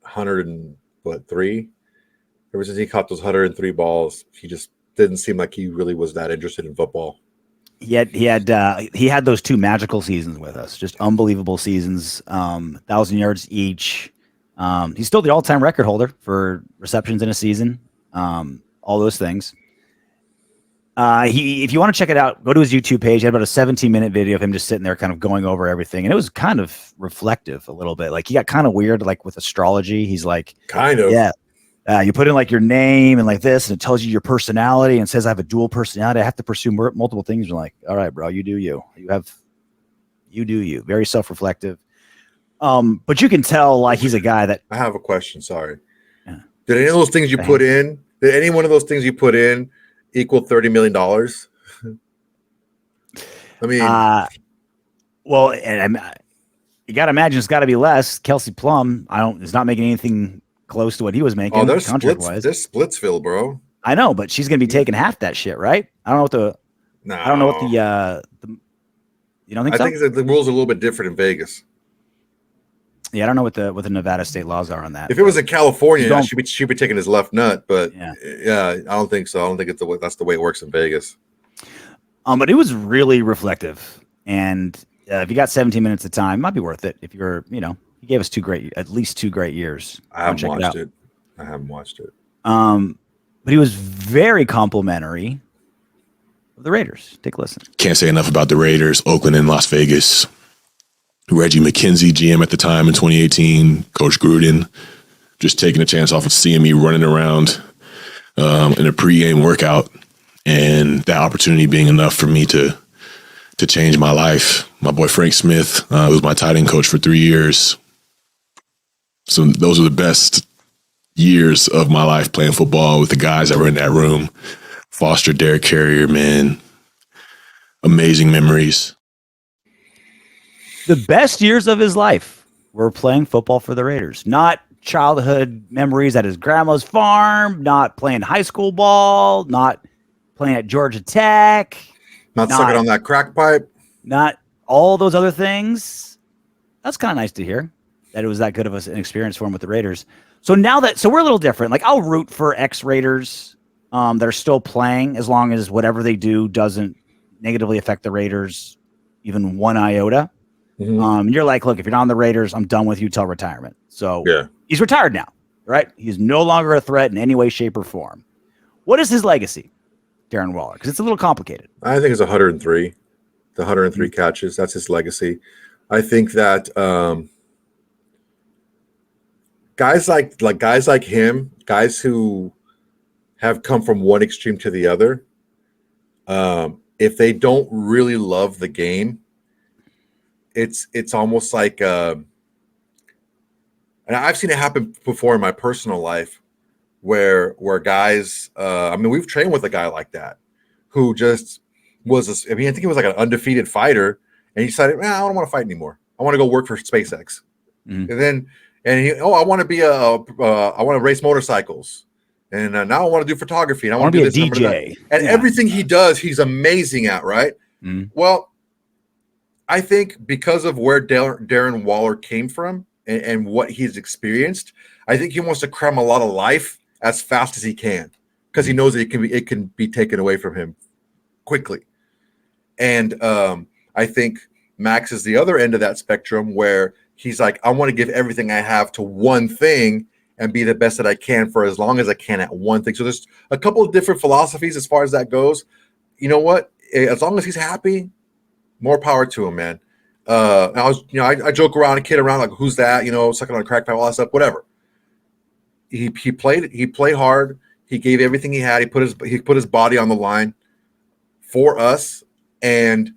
103, ever since he caught those 103 balls, he just didn't seem like he really was that interested in football. He had those 2 magical seasons with us, just unbelievable seasons, 1,000 yards each. He's still the all-time record holder for receptions in a season. All those things. If you want to check it out, go to his YouTube page. He had about a 17-minute video of him just sitting there kind of going over everything. And it was kind of reflective a little bit. Like he got kind of weird, like with astrology. He's like, yeah. You put in like your name and like this, and it tells you your personality and says I have a dual personality. I have to pursue multiple things. You're like, all right, bro, you do you. You do you. Very self-reflective. But you can tell like he's a guy that. I have a question. Sorry. Yeah. Did any of those things you put in? Did any one of those things you put in equal $30 million? I mean, well, and you got to imagine it's got to be less. Kelce Plum, is not making anything close to what he was making. Oh, there's Splitsville, bro. I know, but she's gonna be taking half that shit, right? I don't know what the. No. I don't know what the. You don't think so? I think the rules are a little bit different in Vegas. Yeah, I don't know what the Nevada state laws are on that. If it was in California, she'd be taking his left nut, but yeah, I don't think so. I don't think that's the way it works in Vegas. But it was really reflective, and if you got 17 minutes of time, it might be worth it. If you're, he gave us at least two great years. I haven't watched it. But he was very complimentary of the Raiders. Take a listen. Can't say enough about the Raiders, Oakland and Las Vegas. Reggie McKenzie, GM at the time in 2018, Coach Gruden, just taking a chance off of seeing me running around in a pregame workout, and that opportunity being enough for me to change my life. My boy Frank Smith was my tight end coach for 3 years. So those are the best years of my life playing football with the guys that were in that room. Foster, Derek Carrier, man, amazing memories. The best years of his life were playing football for the Raiders, not childhood memories at his grandma's farm, not playing high school ball, not playing at Georgia Tech, not sucking on that crack pipe, not all those other things. That's kind of nice to hear that it was that good of an experience for him with the Raiders. So we're a little different. Like I'll root for ex-Raiders that are still playing as long as whatever they do doesn't negatively affect the Raiders even one iota. You're like, look, if you're not on the Raiders, I'm done with you till retirement. So Yeah. he's retired now, right? He's no longer a threat in any way, shape, or form. What is his legacy, Darren Waller? Because it's a little complicated. I think it's 103. The 103 catches. That's his legacy. I think that guys like him, guys who have come from one extreme to the other, if they don't really love the game, it's almost like, and I've seen it happen before in my personal life, where guys, we've trained with a guy like that who just was, I think he was like an undefeated fighter, and he decided, I don't want to fight anymore. I want to go work for SpaceX. And I want to be I want to race motorcycles. And now I want to do photography. And I want to be a DJ. And everything he does, he's amazing at, right? Well, I think because of where Darren Waller came from and what he's experienced, I think he wants to cram a lot of life as fast as he can, because he knows that it can be taken away from him quickly. And I think Max is the other end of that spectrum, where he's like, I want to give everything I have to one thing and be the best that I can for as long as I can at one thing. So there's a couple of different philosophies as far as that goes. You know what? As long as he's happy, more power to him, man. I joke around and kid around like, who's that? Sucking on a crack pipe, all that stuff, whatever. He played hard. He gave everything he had. He put his body on the line for us, and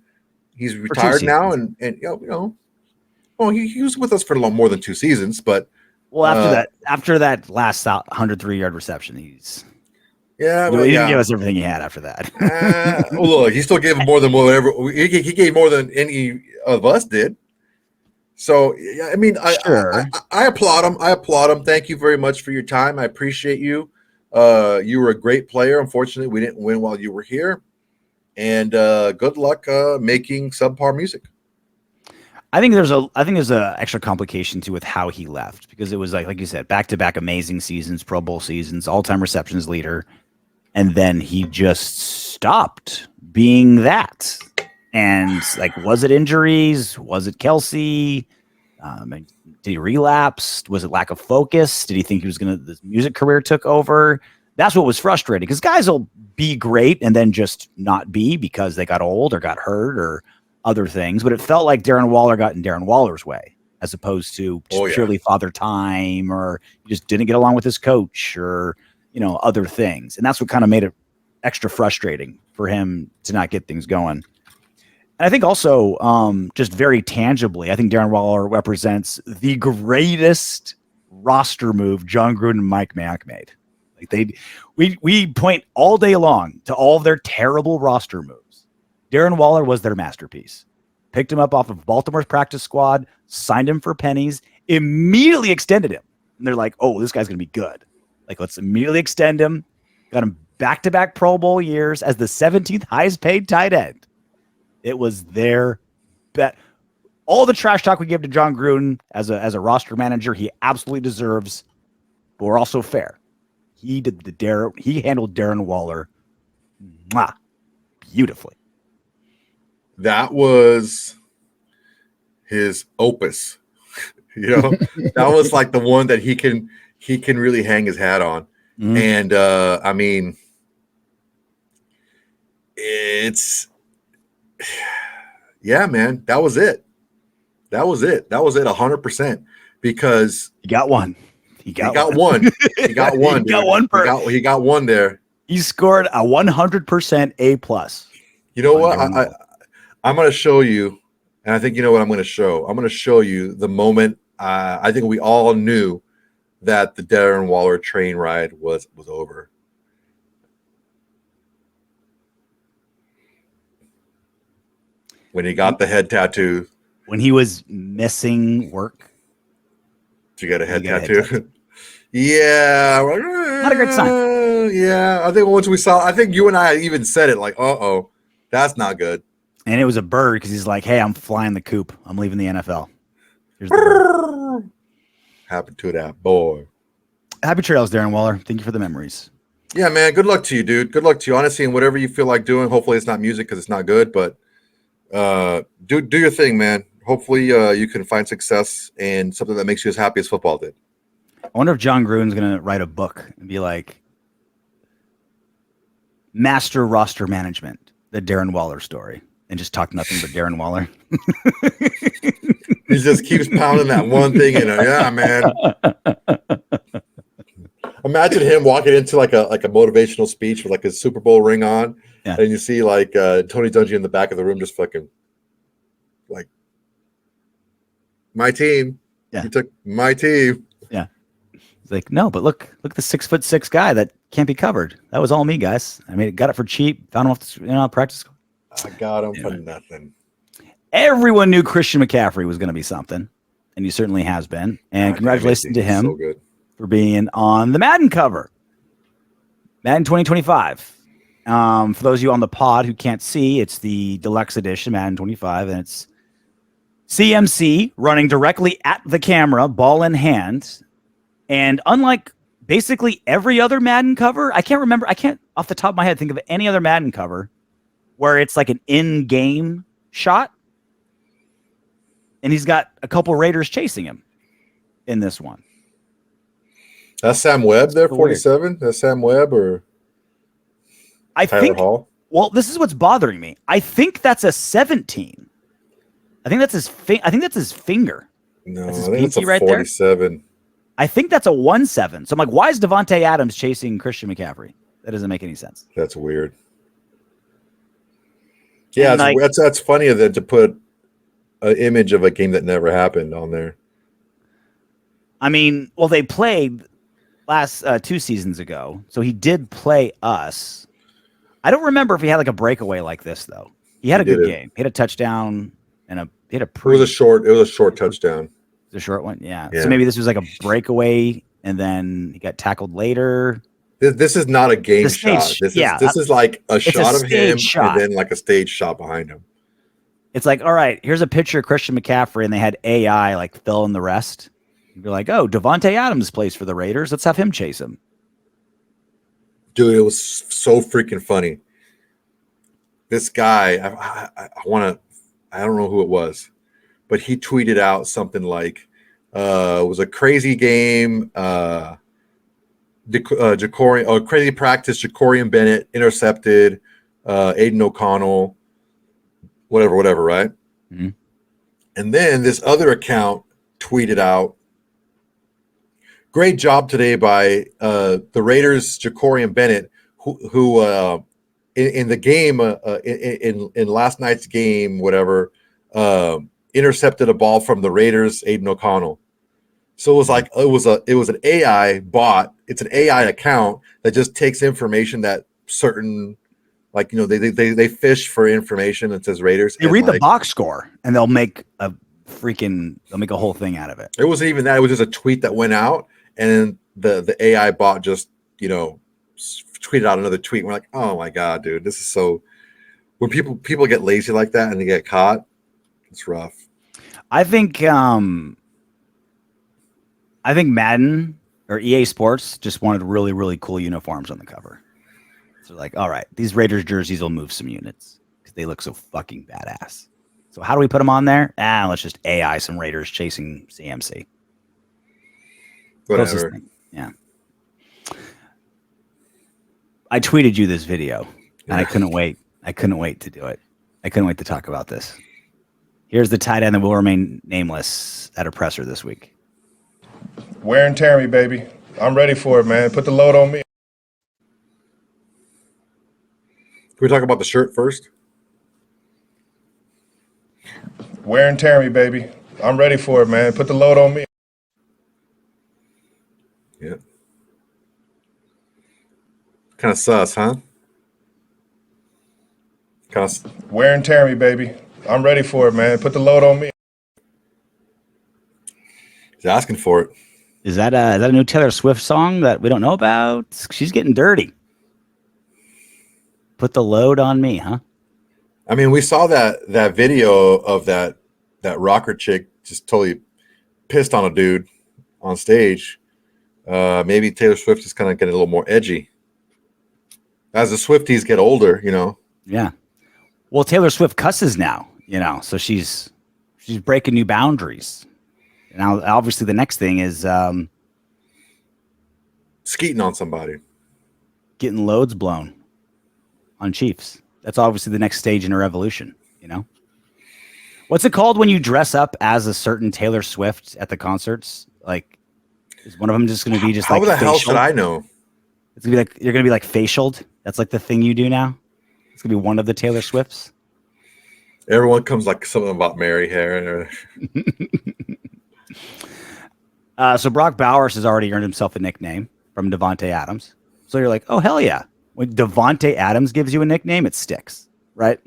he's retired now. And well, he was with us for more than 2 seasons, but after that last 103-yard reception, he didn't give us everything he had after that. Look, he still gave more than whatever he gave, more than any of us did. So I applaud him. I applaud him. Thank you very much for your time. I appreciate you. You were a great player. Unfortunately, we didn't win while you were here. And good luck making subpar music. I think there's a extra complication too with how he left, because it was like you said, back-to-back amazing seasons, Pro Bowl seasons, all-time receptions leader, and then he just stopped being that. And was it injuries? Was it Kelce? Did he relapse? Was it lack of focus? Did he think his music career took over? That's what was frustrating, because guys will be great and then just not be because they got old or got hurt or other things. But it felt like Darren Waller got in Darren Waller's way, as opposed to purely father time, or he just didn't get along with his coach, or other things. And that's what kind of made it extra frustrating for him to not get things going. And I think also just very tangibly, I think Darren Waller represents the greatest roster move John Gruden and Mike Mayock made. We point all day long to all of their terrible roster moves. Darren Waller was their masterpiece. Picked him up off of Baltimore's practice squad, signed him for pennies, immediately extended him. And they're like, oh, this guy's going to be good. Let's immediately extend him. Got him back-to-back Pro Bowl years as the 17th highest paid tight end. It was their bet. All the trash talk we give to John Gruden as a roster manager, he absolutely deserves, but we're also fair. He handled Darren Waller beautifully. That was his opus. That was like the one that he can really hang his hat on. And it's man, that was it. That was it 100%, because he got one. He got one. He got one there. He scored a 100% A+. You know what? I'm going to show you, and I think you know what I'm going to show. I'm going to show you the moment I think we all knew that the Darren Waller train ride was over. When he got the head tattoo. When he was missing work. To get a head tattoo. Yeah. Not a great sign. Yeah. I think once we saw, I think you and I even said it like, uh-oh, that's not good. And it was a bird, because he's like, hey, I'm flying the coop. I'm leaving the NFL. Here's the bird. Happened to that boy. Happy trails, Darren Waller. Thank you for the memories. Yeah, man. Good luck to you, dude. Good luck to you. Honestly, and whatever you feel like doing. Hopefully it's not music, because it's not good, but do your thing, man. hopefully you can find success and something that makes you as happy as football did. I wonder if John Gruden's going to write a book and be like, Master Roster Management, the Darren Waller story, and just talk nothing but Darren Waller. He just keeps pounding that one thing, yeah, man. Imagine him walking into like a motivational speech with like his Super Bowl ring on, and you see like Tony Dungy in the back of the room just fucking like, my team. Yeah. You took my team. Yeah. It's like, no, but look at the 6'6" guy that can't be covered. That was all me, guys. I mean, got it for cheap. Found him off the practice. I got him for nothing. Everyone knew Christian McCaffrey was going to be something, and he certainly has been. And congratulations to him. So good. For being on the Madden cover. Madden 2025. For those of you on the pod who can't see, it's the deluxe edition, Madden 25, and it's CMC running directly at the camera, ball in hand. And unlike basically every other Madden cover, I can't off the top of my head think of any other Madden cover where it's like an in-game shot. And he's got a couple Raiders chasing him in this one. That's Sam Webb there, 47? That's Sam Webb or Tyler Hall? Well, this is what's bothering me. I think that's a 17. I think that's his finger. No, that's I think it's a right 47. There. I think that's a 1-7. So I'm like, why is Davante Adams chasing Christian McCaffrey? That doesn't make any sense. That's weird. Yeah, that's funnier than to put an image of a game that never happened on there. I mean, well, they played last 2 seasons ago, so he did play us. I don't remember if he had like a breakaway like this though. He had a good game. He had a touchdown and it was a short touchdown. The short one, yeah. So maybe this was like a breakaway, and then he got tackled later. This is not a game shot. This is like a shot of him and then like a stage shot behind him. It's like, all right, here's a picture of Christian McCaffrey, and they had AI like fill in the rest. You're like, oh, Davante Adams plays for the Raiders. Let's have him chase him. Dude, it was so freaking funny. This guy, I don't know who it was, but he tweeted out something like, it was a crazy game. Crazy practice. Jacorian Bennett intercepted. Aidan O'Connell, whatever, right? Mm-hmm. And then this other account tweeted out, great job today by the Raiders' Jacorian Bennett, who in the game in last night's game, intercepted a ball from the Raiders' Aidan O'Connell. So it was like it was an AI bot. It's an AI account that just takes information that certain, like, they fish for information that says Raiders. They read the box score and they'll make a whole thing out of it. It wasn't even that. It was just a tweet that went out, and the AI bot just tweeted out another tweet. We're like, oh my god, dude, this is so. When people get lazy like that and they get caught, it's rough. I think Madden or EA Sports just wanted really, really cool uniforms on the cover. So like, all right, these Raiders jerseys will move some units because they look so fucking badass. So how do we put them on there? Let's just AI some Raiders chasing CMC. Whatever. Yeah. I tweeted you this video, and I couldn't wait. I couldn't wait to do it. I couldn't wait to talk about this. Here's the tight end that will remain nameless at a presser this week. Wear and tear me, baby. I'm ready for it, man. Put the load on me. Can we talk about the shirt first? Wear and tear me, baby. I'm ready for it, man. Put the load on me. Yeah. Kind of sus, huh? Wear and tear me, baby. I'm ready for it, man. Put the load on me. He's asking for it. Is that a new Taylor Swift song that we don't know about? She's getting dirty. Put the load on me, huh? I mean, we saw that video of that rocker chick just totally pissed on a dude on stage. Maybe Taylor Swift is kind of getting a little more edgy. As the Swifties get older, Yeah. Well, Taylor Swift cusses now, so she's She's breaking new boundaries. Now, obviously, the next thing is Skeeting on somebody. getting loads blown on Chiefs. That's obviously the next stage in her evolution, you know? What's it called when you dress up as a certain Taylor Swift at the concerts? Like, is one of them just going to be just How like the hell facial? should I know? It's going to be like, you're going to be like facialed. That's like the thing you do now. It's going to be one of the Taylor Swifts. Everyone comes like something about Mary hair. So Brock Bowers has already earned himself a nickname from Davante Adams. So you're like, oh, hell yeah. When Davante Adams gives you a nickname, it sticks, right?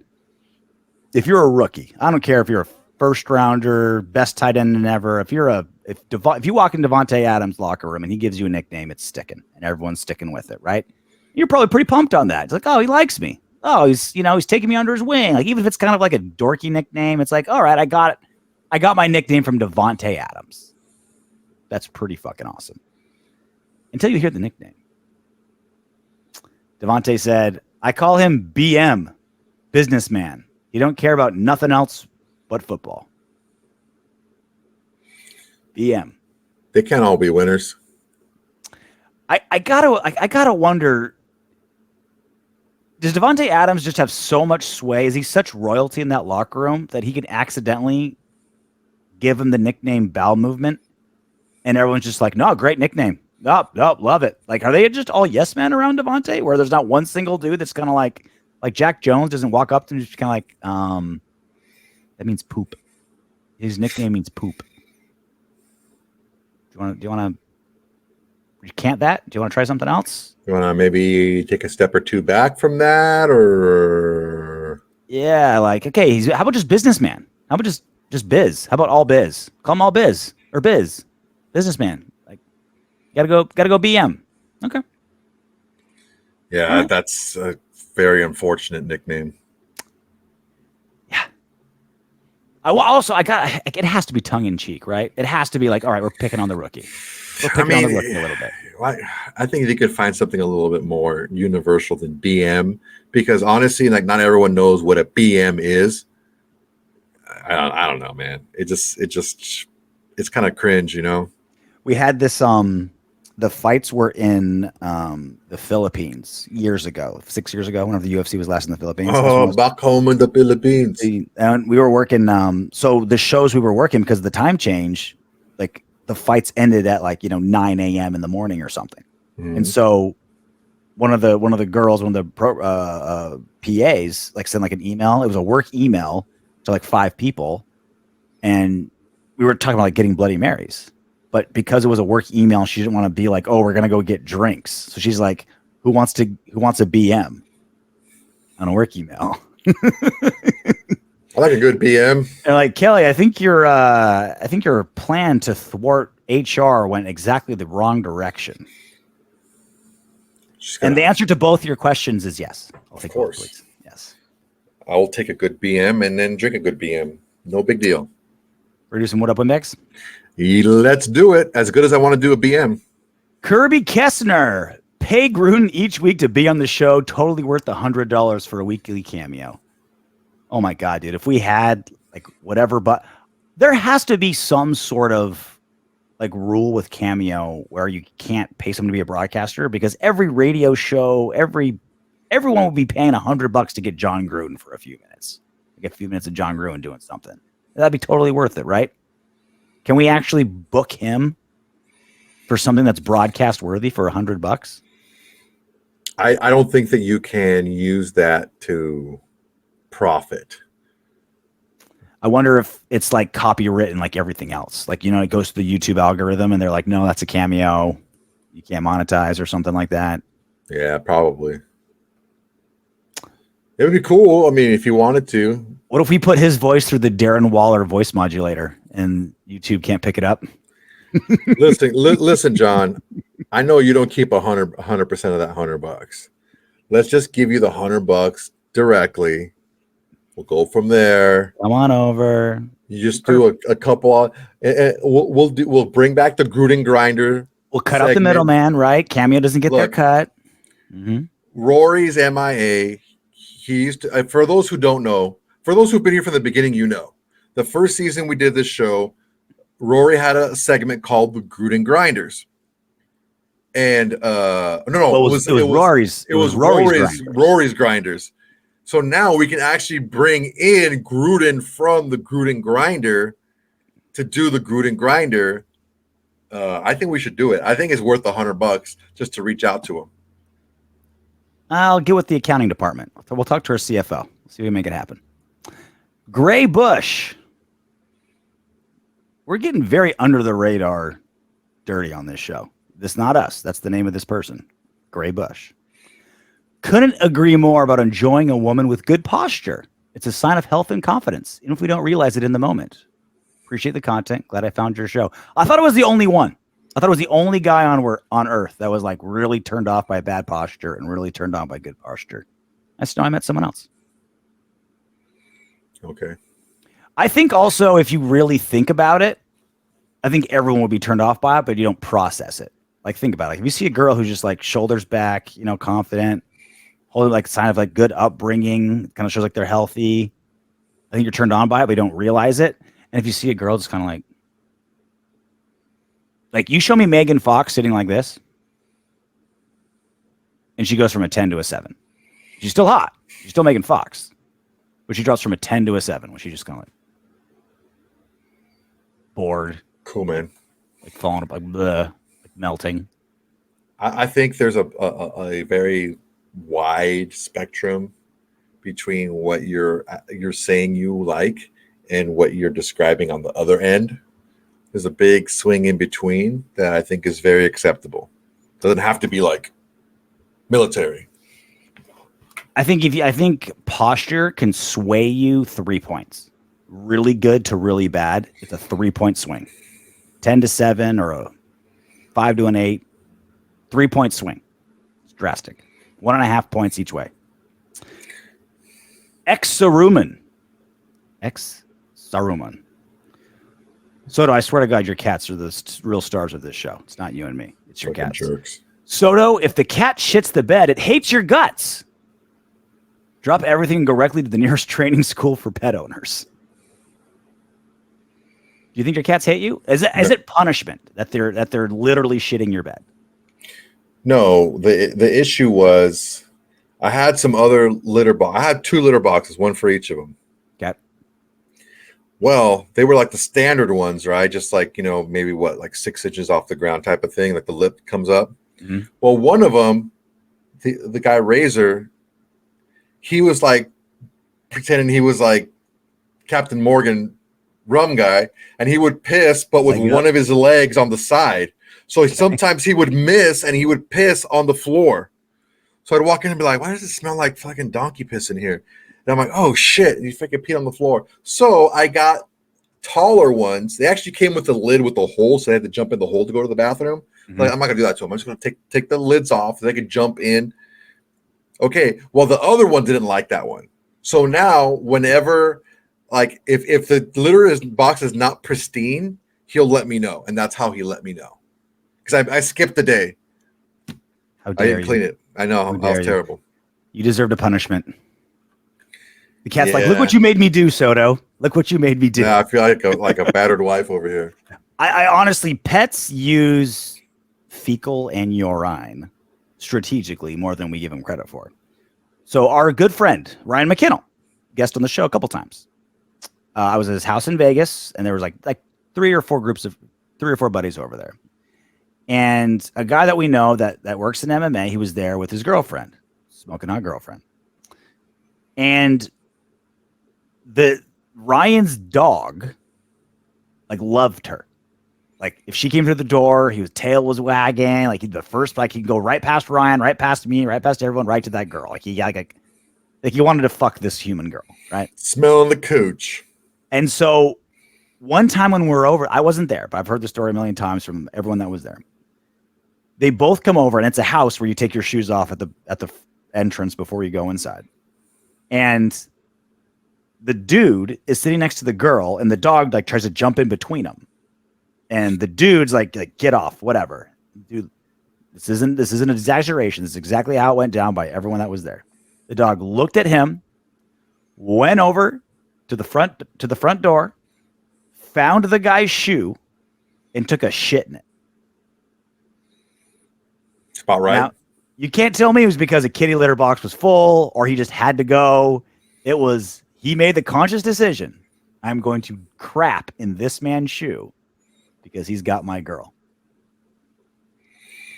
If you're a rookie, I don't care if you're a first rounder, best tight end ever. If you walk in Davante Adams' locker room and he gives you a nickname, it's sticking, and everyone's sticking with it, right? You're probably pretty pumped on that. It's like, oh, he likes me. Oh, he's taking me under his wing. Like, even if it's kind of like a dorky nickname, it's like, all right, I got it. I got my nickname from Davante Adams. That's pretty fucking awesome. Until you hear the nickname. Davante said, I call him BM, businessman. He don't care about nothing else but football. BM. They can't all be winners. I gotta wonder, does Davante Adams just have so much sway? Is he such royalty in that locker room that he could accidentally give him the nickname Bowel Movement? And everyone's just like, no, great nickname. No, love it. Like, are they just all yes men around Davante, where there's not one single dude that's kind of like Jack Jones doesn't walk up to him, just kind of like, that means poop. His nickname means poop. Do you want to recant that? Do you want to try something else? You want to maybe take a step or two back from that, or? Yeah, like, okay, how about just businessman? How about just biz? How about all biz? Call him all biz or biz. Businessman. Like, gotta go BM. Okay. Yeah, that's a very unfortunate nickname. Yeah. It has to be tongue in cheek, right? It has to be like, all right, we're picking on the rookie. We're picking on the rookie a little bit. I think they could find something a little bit more universal than BM, because honestly, like, not everyone knows what a BM is. I don't know, man. It's kind of cringe, you know. We had this the fights were in the Philippines years ago, 6 years ago, whenever the UFC was last in the Philippines. Oh, back home in the Philippines. And we were working, so the shows we were working, because of the time change, like, the fights ended at 9 a.m. in the morning or something. Mm-hmm. And so one of the girls, one of the PAs, sent an email. It was a work email to 5 people, and we were talking about getting Bloody Marys. But because it was a work email, she didn't want to be like, oh, we're gonna go get drinks. So she's like, who wants a BM on a work email? I like a good BM. And Kelly, I think your plan to thwart HR went exactly the wrong direction. And the answer to both your questions is yes. I'll take both, please. Yes. I'll take a good BM and then drink a good BM. No big deal. We're doing some What Up Windbags? Let's do it. As good as I want to do a BM. Kirby Kessner, pay Gruden each week to be on the show. Totally worth the $100 for a weekly cameo. Oh my God, dude. If we had whatever, but there has to be some sort of rule with cameo where you can't pay someone to be a broadcaster, because every radio show, everyone would be paying $100 to get John Gruden for a few minutes. A few minutes of John Gruden doing something. That'd be totally worth it, right? Can we actually book him for something that's broadcast worthy for $100? I don't think that you can use that to profit. I wonder if it's copywritten like everything else. It goes to the YouTube algorithm and they're like, no, that's a cameo. You can't monetize or something like that. Yeah, probably. It would be cool. I mean, if you wanted to. What if we put his voice through the Darren Waller voice modulator and YouTube can't pick it up? Listen, John. I know you don't keep 100% of that $100. Let's just give you the $100 directly. We'll go from there. Come on over. You just do a couple. We'll bring back the Gruden grinder. We'll cut out the middleman, right? Cameo doesn't get their cut. Mm-hmm. Rory's MIA. He used to. For those who don't know, for those who've been here from the beginning, you know. The first season we did this show, Rory had a segment called the Gruden Grinders. And it was Rory's Grinders. So now we can actually bring in Gruden from the Gruden Grinder to do the Gruden Grinder. I think we should do it. I think it's worth $100 just to reach out to him. I'll get with the accounting department. We'll talk to our CFO. See if we can make it happen. Gray Bush. We're getting very under the radar dirty on this show. This not us. That's the name of this person. Gray Bush. Couldn't agree more about enjoying a woman with good posture. It's a sign of health and confidence, even if we don't realize it in the moment. Appreciate the content. Glad I found your show. I thought it was the only one. I thought it was the only guy on Earth that was like really turned off by bad posture and really turned on by good posture. I still I met someone else. Okay. I think also if you really think about it, I think everyone would be turned off by it, but you don't process it. Like think about it. Like if you see a girl who's just like shoulders back, confident, holding like sign of like good upbringing, kind of shows like they're healthy. I think you're turned on by it, but you don't realize it. And if you see a girl just kind of like you show me Megan Fox sitting like this, and she goes from a 10 to a 7. She's still hot. She's still Megan Fox, but she drops from a 10 to a 7 when she's just kind of like bored. Cool, man. Like falling up, like bleh, like melting. I think there's a very wide spectrum between what you're saying you like and what you're describing on the other end. There's a big swing in between that I think is very acceptable. Doesn't have to be like military. I think posture can sway you 3 points. Really good to really bad. It's a 3-point swing. 10 to 7 or a 5 to an 8. 3-point swing. It's drastic. 1.5 points each way. Ex-Saruman. Soto, I swear to God, your cats are the real stars of this show. It's not you and me. It's your cats. Jerks. Soto, if the cat shits the bed, it hates your guts. Drop everything and go directly to the nearest training school for pet owners. Do you think your cats hate you? Is it punishment that they're literally shitting your bed? No, the issue was I had some other litter box. I had 2 litter boxes, one for each of them. Okay. Well, they were like the standard ones, right? Just like, maybe like 6 inches off the ground type of thing, like the lip comes up. Mm-hmm. Well, one of them, the guy Razor, he was like pretending he was like Captain Morgan rum guy, and he would piss, but with one of his legs on the side. So sometimes he would miss and he would piss on the floor. So I'd walk in and be like, why does it smell like fucking donkey piss in here? And I'm like, oh shit, and he fucking peed on the floor. So I got taller ones. They actually came with a lid with a hole, so they had to jump in the hole to go to the bathroom. Mm-hmm. Like, I'm not gonna do that to them. I'm just gonna take the lids off so they can jump in. Okay, well, the other one didn't like that one. So now whenever, like, if the litter box is not pristine, he'll let me know. And that's how he let me know. Because I skipped the day. How dare I didn't clean it. I know. I was terrible. You deserved a punishment. The cat's like, look what you made me do, Soto. Look what you made me do. Yeah, I feel like a battered wife over here. I honestly, pets use fecal and urine strategically more than we give them credit for. So our good friend, Ryan McKinnell, guest on the show a couple times. I was at his house in Vegas, and there was like 3 or 4 buddies over there. And a guy that we know that works in MMA, he was there with his girlfriend, smoking hot girlfriend. And Ryan's dog loved her. Like if she came through the door, his tail was wagging. Like he'd go right past Ryan, right past me, right past everyone, right to that girl. Like he wanted to fuck this human girl, right? Smelling the cooch. And so one time when we were over, I wasn't there, but I've heard the story a million times from everyone that was there. They both come over, and it's a house where you take your shoes off at the entrance before you go inside. And the dude is sitting next to the girl, and the dog tries to jump in between them. And the dude's like get off, whatever. Dude, this isn't an exaggeration. This is exactly how it went down by everyone that was there. The dog looked at him, went over to the front door, found the guy's shoe and took a shit in it. Spot right. Now, you can't tell me it was because a kitty litter box was full or he just had to go. It was, he made the conscious decision. I'm going to crap in this man's shoe because he's got my girl.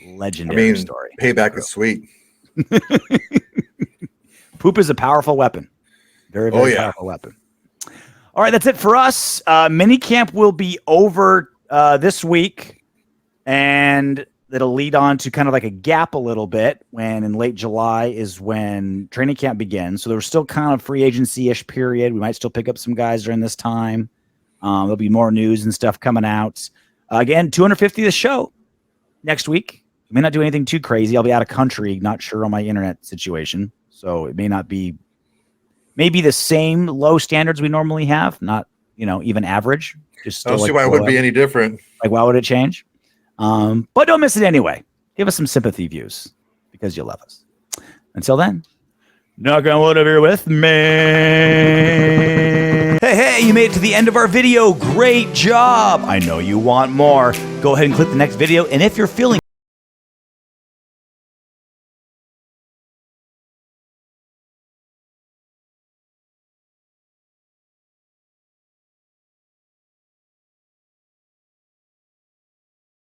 Legendary story. Payback is sweet. Poop is a powerful weapon. Very, very powerful weapon. All right, that's it for us. Minicamp will be over this week, and it'll lead on to kind of like a gap a little bit when in late July is when training camp begins. So there's still kind of free agency-ish period. We might still pick up some guys during this time. There'll be more news and stuff coming out. Again, 250 the show next week. I may not do anything too crazy. I'll be out of country, not sure on my internet situation. So it may not be maybe the same low standards we normally have, not, even average. Just I don't see why it would be any different. Like, why would it change? But don't miss it anyway. Give us some sympathy views because you love us. Until then, knock on wood over here with me. Hey, you made it to the end of our video. Great job. I know you want more. Go ahead and click the next video. And if you're feeling